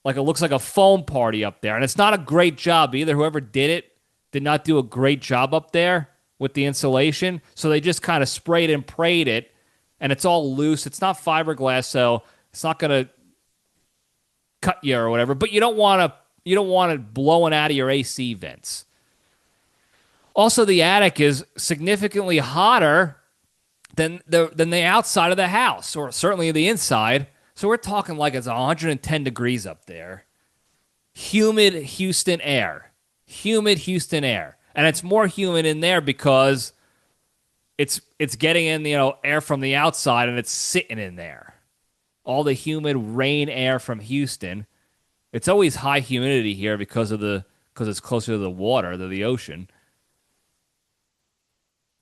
Like it looks like a foam party up there. And it's not a great job either. Whoever did it did not do a great job up there with the insulation. So they just kind of sprayed and prayed it, and it's all loose. It's not fiberglass, so it's not going to cut you or whatever. But you don't want it blowing out of your AC vents. Also, the attic is significantly hotter than the outside of the house, or certainly the inside. So we're talking like it's 110 degrees up there. Humid Houston air. Humid Houston air. And it's more humid in there because it's getting in, air from the outside, and it's sitting in there. All the humid rain air from Houston. It's always high humidity here because it's closer to the water, to the ocean.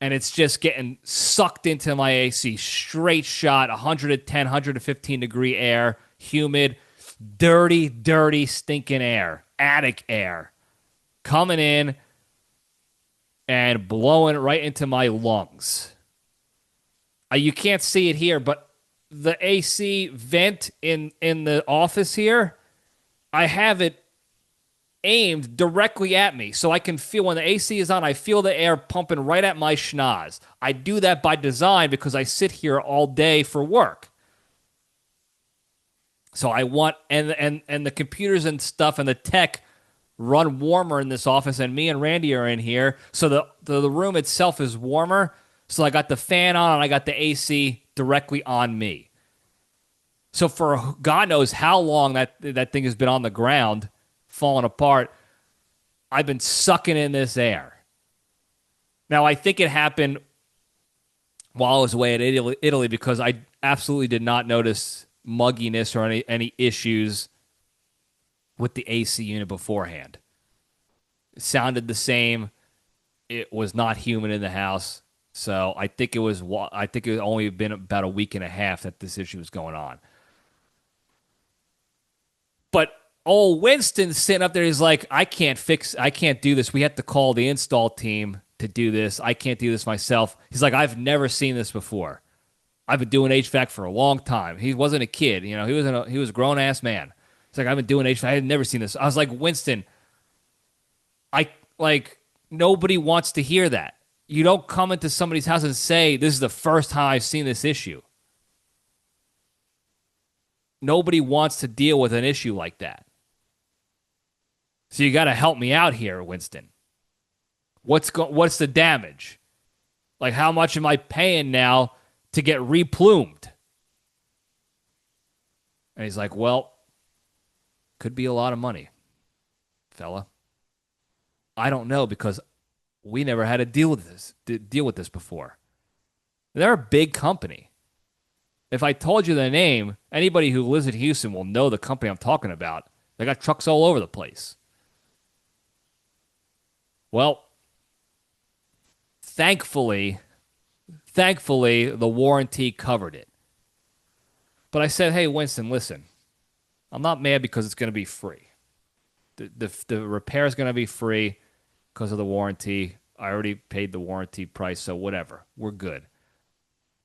And it's just getting sucked into my AC. Straight shot, 110, 115 degree air, humid, dirty, dirty, stinking air, attic air, coming in and blowing right into my lungs. You can't see it here, but the AC vent in the office here, I have it aimed directly at me, so I can feel when the AC is on, I feel the air pumping right at my schnoz. I do that by design because I sit here all day for work. So I want, and the computers and stuff and the tech run warmer in this office, and me and Randy are in here, so the room itself is warmer. So I got the fan on and I got the AC directly on me. So for God knows how long that thing has been on the ground, falling apart, I've been sucking in this air. Now, I think it happened while I was away at Italy because I absolutely did not notice mugginess or any issues with the AC unit beforehand. It sounded the same. It was not humid in the house. So I think it was only been about a week and a half that this issue was going on. But old Winston's sitting up there. He's like, I can't do this. We have to call the install team to do this. I can't do this myself. He's like, I've never seen this before. I've been doing HVAC for a long time. He wasn't a kid. He was a grown-ass man. He's like, I've been doing HVAC. I had never seen this. I was like, Winston, nobody wants to hear that. You don't come into somebody's house and say, this is the first time I've seen this issue. Nobody wants to deal with an issue like that. So you got to help me out here, Winston. What's the damage? Like, how much am I paying now to get replumed? And he's like, well, could be a lot of money, fella. I don't know because we never had to deal with this before. They're a big company. If I told you the name, anybody who lives in Houston will know the company I'm talking about. They got trucks all over the place. Well, thankfully, the warranty covered it. But I said, hey, Winston, listen, I'm not mad because it's going to be free. The repair is going to be free because of the warranty. I already paid the warranty price, so whatever. We're good.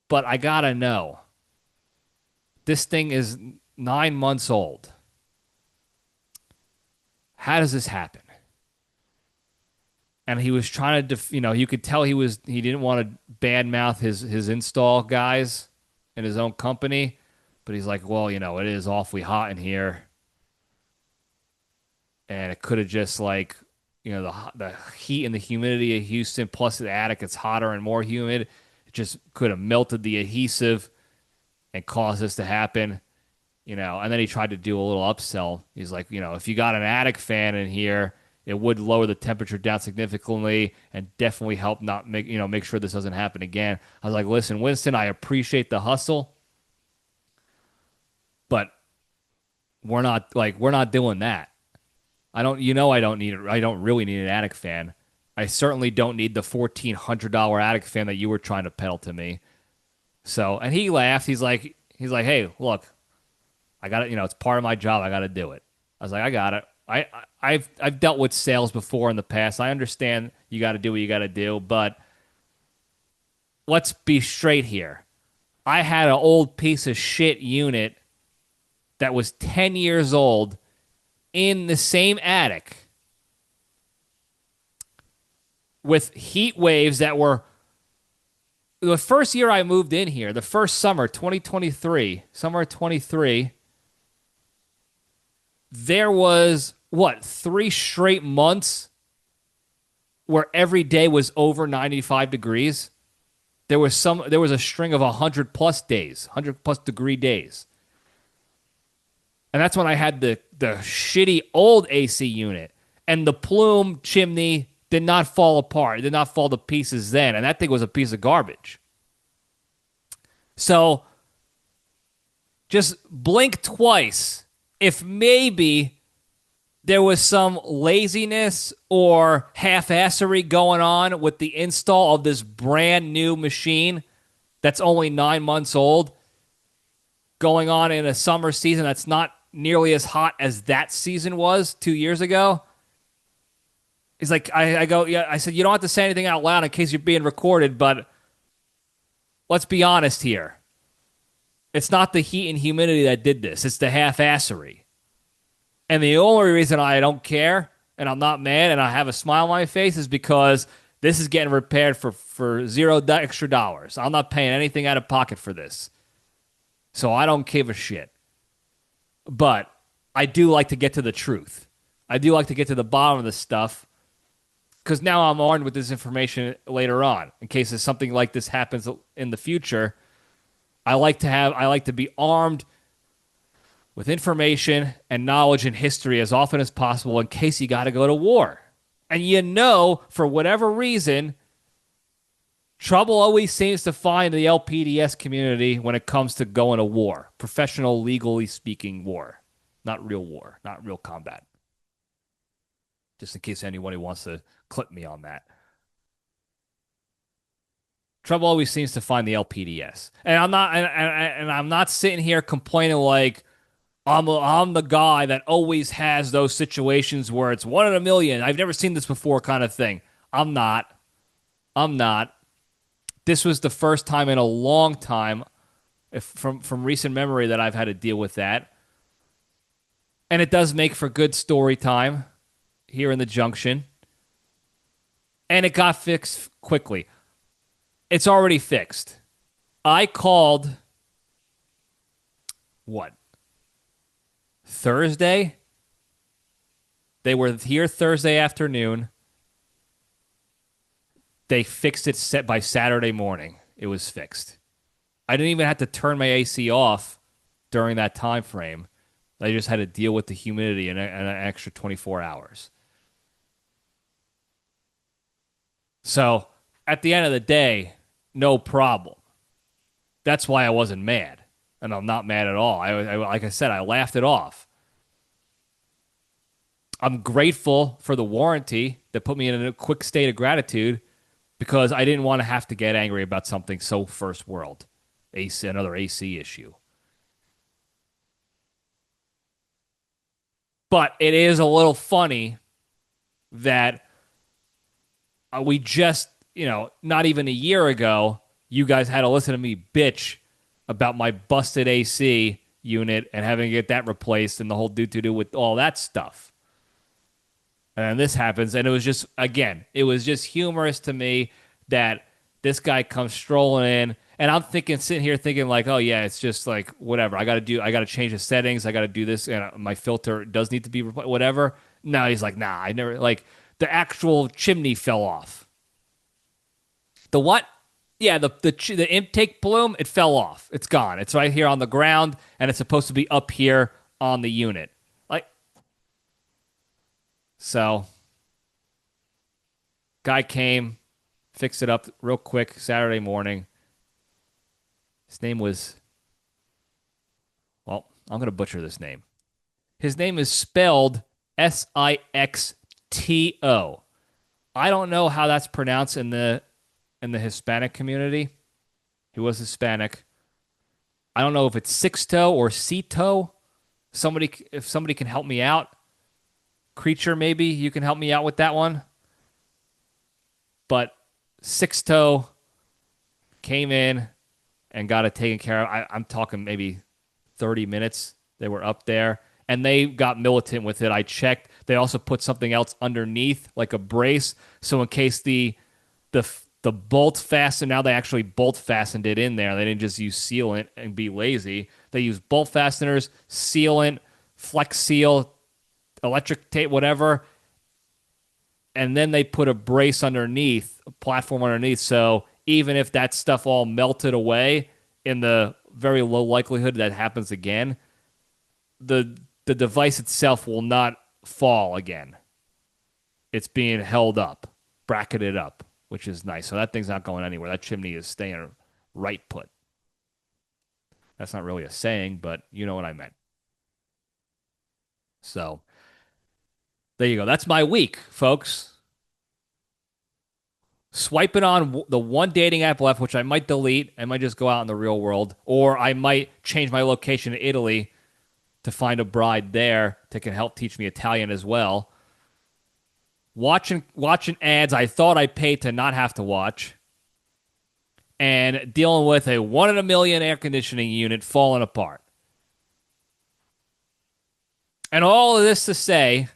But I got to know. This thing is 9 months old. How does this happen? And he was trying to, you could tell he didn't want to badmouth his install guys in his own company, but he's like, well, it is awfully hot in here, and it could have just the heat and the humidity of Houston plus the attic, it's hotter and more humid. It just could have melted the adhesive and caused this to happen. And then he tried to do a little upsell. He's like, if you got an attic fan in here, it would lower the temperature down significantly and definitely help not make sure this doesn't happen again. I was like, listen, Winston, I appreciate the hustle, but we're not doing that. I don't really need an attic fan. I certainly don't need the $1,400 attic fan that you were trying to peddle to me. So, and he laughed. He's like, hey, look, I got it. It's part of my job. I got to do it. I was like, I got it. I've dealt with sales before in the past. I understand you got to do what you got to do, but let's be straight here. I had an old piece of shit unit that was 10 years old in the same attic with heat waves that were the first year I moved in here, the first summer, 2023, summer 23, there was, 3 straight months where every day was over 95 degrees. There was a string of 100 plus days, 100 plus degree days. And that's when I had the shitty old AC unit. And the plume chimney did not fall apart. It did not fall to pieces then. And that thing was a piece of garbage. So just blink twice if maybe there was some laziness or half-assery going on with the install of this brand new machine that's only 9 months old going on in a summer season that's not nearly as hot as that season was 2 years ago. He's like, I said, you don't have to say anything out loud in case you're being recorded, but let's be honest here. It's not the heat and humidity that did this. It's the half-assery. And the only reason I don't care and I'm not mad and I have a smile on my face is because this is getting repaired for $0 extra dollars. I'm not paying anything out of pocket for this. So I don't give a shit. But I do like to get to the truth. I do like to get to the bottom of this stuff because now I'm armed with this information later on. In case something like this happens in the future, I like to be armed with information and knowledge and history as often as possible in case you got to go to war. And for whatever reason, trouble always seems to find the LPDS community when it comes to going to war. Professional, legally speaking war. Not real war. Not real combat. Just in case anybody wants to clip me on that. Trouble always seems to find the LPDS. And I'm not sitting here complaining like I'm the guy that always has those situations where it's 1 in a million. I've never seen this before kind of thing. I'm not. This was the first time in a long time from recent memory that I've had to deal with that. And it does make for good story time here in the junction. And it got fixed quickly. It's already fixed. I called, Thursday? They were here Thursday afternoon. They fixed it set by Saturday morning. It was fixed. I didn't even have to turn my AC off during that time frame. I just had to deal with the humidity in an extra 24 hours. So, at the end of the day, no problem. That's why I wasn't mad. And I'm not mad at all. Like I said, I laughed it off. I'm grateful for the warranty that put me in a quick state of gratitude because I didn't want to have to get angry about something so first world. Another AC issue. But it is a little funny that we just, not even a year ago, you guys had to listen to me bitch about my busted AC unit and having to get that replaced and the whole do-to-do with all that stuff. And this happens, and it was just humorous to me that this guy comes strolling in, and I'm sitting here thinking like, oh yeah, it's just like whatever. I got to change the settings. I got to do this, and my filter does need to be whatever. No, he's like, nah, I never the actual chimney fell off. The what? Yeah, the intake plume, it fell off. It's gone. It's right here on the ground, and it's supposed to be up here on the unit. Like, so, guy came, fixed it up real quick Saturday morning. His name was, well, I'm going to butcher this name. His name is spelled Sixto. I don't know how that's pronounced in the Hispanic community. He was Hispanic. I don't know if it's Sixto or Cito. If somebody can help me out. Creature, maybe you can help me out with that one. But Sixto came in and got it taken care of. I'm talking maybe 30 minutes. They were up there, and they got militant with it. I checked. They also put something else underneath, like a brace, so in case the bolt fastened, now they actually bolt fastened it in there. They didn't just use sealant and be lazy. They used bolt fasteners, sealant, flex seal, electric tape, whatever, and then they put a brace underneath, a platform underneath, so even if that stuff all melted away, in the very low likelihood that happens again, the device itself will not fall again. It's being held up, bracketed up, which is nice. So that thing's not going anywhere. That chimney is staying right put. That's not really a saying, but you know what I meant. So there you go. That's my week, folks. Swiping on the one dating app left, which I might delete. I might just go out in the real world, or I might change my location to Italy to find a bride there that can help teach me Italian as well. Watching ads I thought I paid to not have to watch, and dealing with a 1 in a million air conditioning unit falling apart. And all of this to say,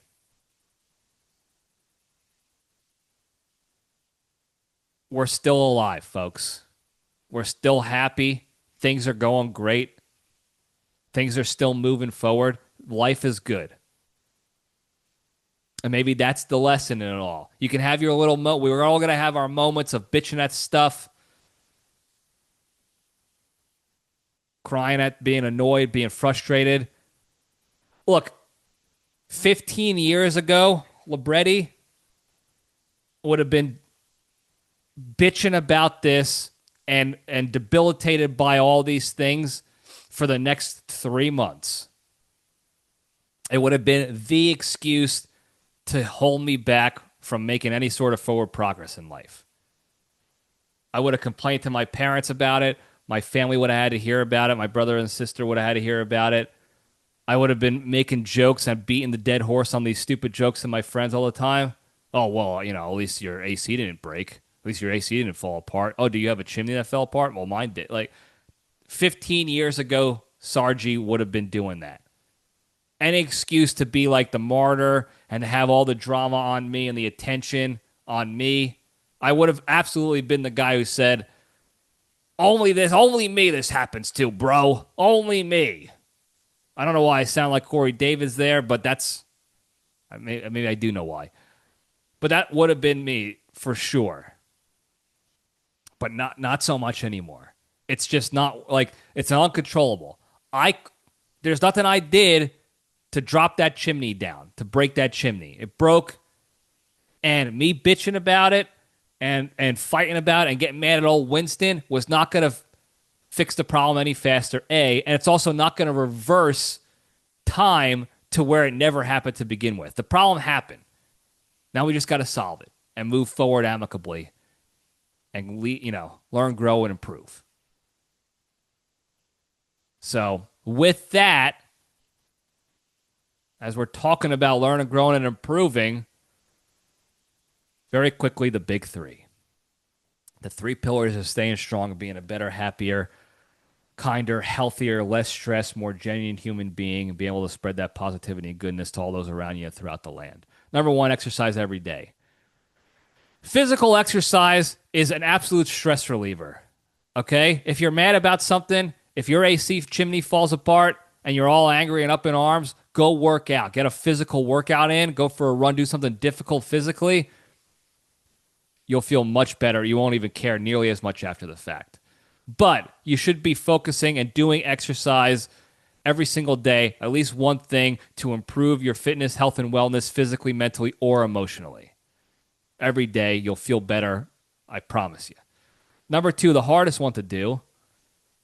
we're still alive, folks. We're still happy. Things are going great. Things are still moving forward. Life is good. And maybe that's the lesson in it all. You can have your little we were all going to have our moments of bitching at stuff, crying at being annoyed, being frustrated. Look, 15 years ago, Libretti would have been bitching about this and debilitated by all these things for the next 3 months. It would have been the excuse to hold me back from making any sort of forward progress in life. I would have complained to my parents about it. My family would have had to hear about it. My brother and sister would have had to hear about it. I would have been making jokes and beating the dead horse on these stupid jokes to my friends all the time. Oh, well, at least your AC didn't break. At least your AC didn't fall apart. Oh, do you have a chimney that fell apart? Well, mine did. 15 years ago, Sargi would have been doing that. Any excuse to be like the martyr and to have all the drama on me and the attention on me. I would have absolutely been the guy who said, only me this happens to, bro. Only me. I don't know why I sound like Corey Davis there, but maybe I do know why. But that would have been me for sure. But not so much anymore. It's just not it's uncontrollable. There's nothing I did to drop that chimney down, to break that chimney. It broke, and me bitching about it and fighting about it and getting mad at old Winston was not going to fix the problem any faster, A, and it's also not going to reverse time to where it never happened to begin with. The problem happened. Now we just got to solve it and move forward amicably and learn, grow, and improve. So with that, as we're talking about learning, growing, and improving, very quickly, the big three. The 3 pillars of staying strong and being a better, happier, kinder, healthier, less stressed, more genuine human being, and being able to spread that positivity and goodness to all those around you throughout the land. Number 1, exercise every day. Physical exercise is an absolute stress reliever. Okay? If you're mad about something, if your AC chimney falls apart and you're all angry and up in arms, go work out. Get a physical workout in. Go for a run. Do something difficult physically. you'll feel much better. You won't even care nearly as much after the fact. But you should be focusing and doing exercise every single day, at least one thing to improve your fitness, health, and wellness physically, mentally, or emotionally. Every day you'll feel better, I promise you. Number 2, the hardest one to do,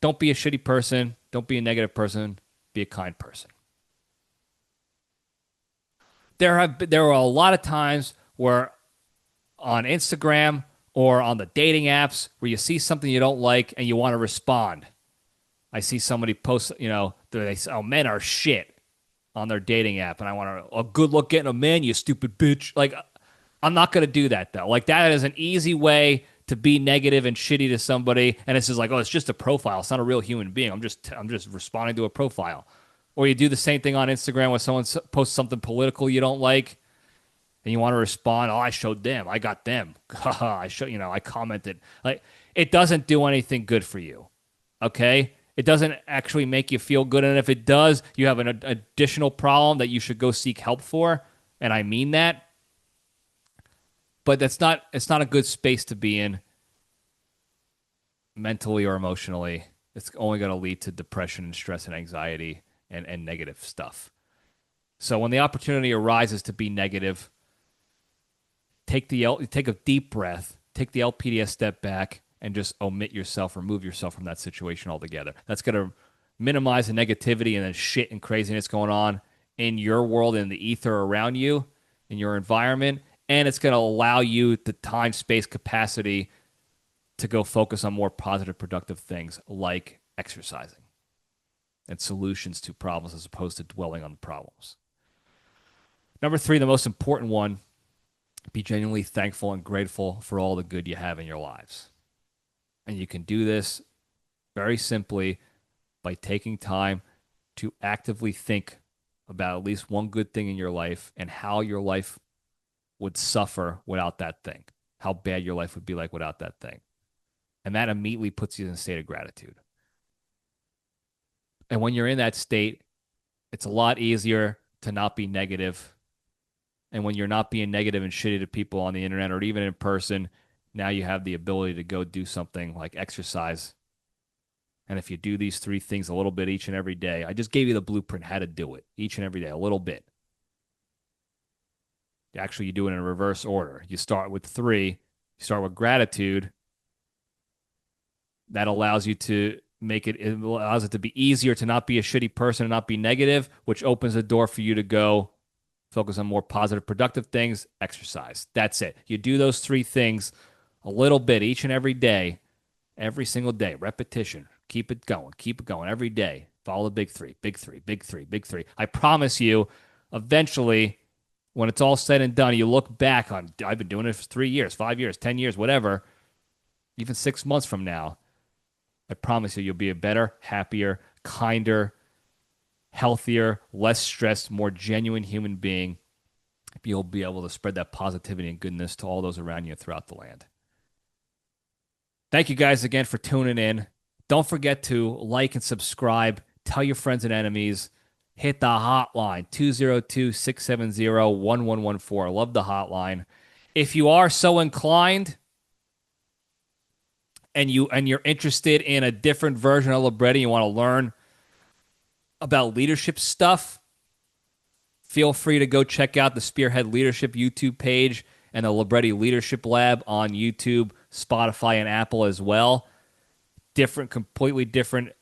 don't be a shitty person, don't be a negative person, be a kind person. There are a lot of times where on Instagram or on the dating apps where you see something you don't like and you want to respond. I see somebody post, they say, oh, men are shit on their dating app, and I want to, good luck getting a man, you stupid bitch. Like, I'm not going to do that, though. Like, that is an easy way to be negative and shitty to somebody, and it's just like, oh, it's just a profile. It's not a real human being. I'm just responding to a profile. Or you do the same thing on Instagram when someone posts something political you don't like, and you want to respond, oh, I showed them. I got them. I commented. Like, it doesn't do anything good for you, okay? It doesn't actually make you feel good, and if it does, you have an additional problem that you should go seek help for, and I mean that. But it's not a good space to be in mentally or emotionally. It's only going to lead to depression and stress and anxiety and negative stuff. So when the opportunity arises to be negative, take a deep breath, take the LPDS step back, and just remove yourself from that situation altogether. That's going to minimize the negativity and the shit and craziness going on in your world, in the ether around you, in your environment, and it's going to allow you the time, space, capacity to go focus on more positive, productive things like exercising and solutions to problems as opposed to dwelling on the problems. Number 3, the most important one, be genuinely thankful and grateful for all the good you have in your lives. And you can do this very simply by taking time to actively think about at least one good thing in your life and how your life would suffer without that thing, how bad your life would be like without that thing. And that immediately puts you in a state of gratitude. And when you're in that state, it's a lot easier to not be negative. And when you're not being negative and shitty to people on the internet or even in person, now you have the ability to go do something like exercise. And if you do these 3 things a little bit each and every day, I just gave you the blueprint how to do it each and every day, a little bit. Actually, you do it in a reverse order. You start with 3. You start with gratitude. That allows you to it allows it to be easier to not be a shitty person and not be negative, which opens the door for you to go focus on more positive, productive things, exercise. That's it. You do those 3 things a little bit each and every day, every single day. Repetition. Keep it going every day. Follow the big 3, big 3, big 3, big 3. I promise you, eventually, when it's all said and done, you look back on, I've been doing it for 3 years, 5 years, 10 years, whatever, even 6 months from now, I promise you'll be a better, happier, kinder, healthier, less stressed, more genuine human being. You'll be able to spread that positivity and goodness to all those around you throughout the land. Thank you guys again for tuning in. Don't forget to like and subscribe. Tell your friends and enemies. Hit the hotline, 202-670-1114. I love the hotline. If you are so inclined and you're interested in a different version of Libretti, you want to learn about leadership stuff, feel free to go check out the Spearhead Leadership YouTube page and the Libretti Leadership Lab on YouTube, Spotify, and Apple as well. Completely different,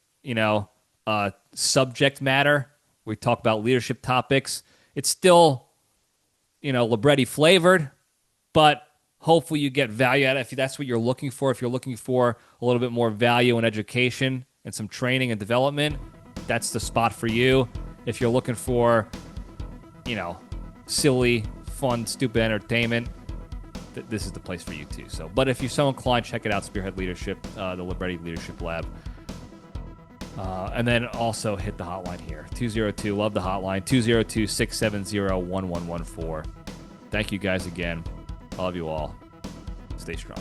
subject matter. We talk about leadership topics. It's still, Libretti flavored, but hopefully you get value out of it if that's what you're looking for. If you're looking for a little bit more value in education and some training and development, that's the spot for you. If you're looking for, silly, fun, stupid entertainment, this is the place for you too. So, but if you're so inclined, check it out, Spearhead Leadership, the Libretti Leadership Lab. And then also hit the hotline here, 202, love the hotline, 202-670-1114. Thank you guys again. I love you all. Stay strong.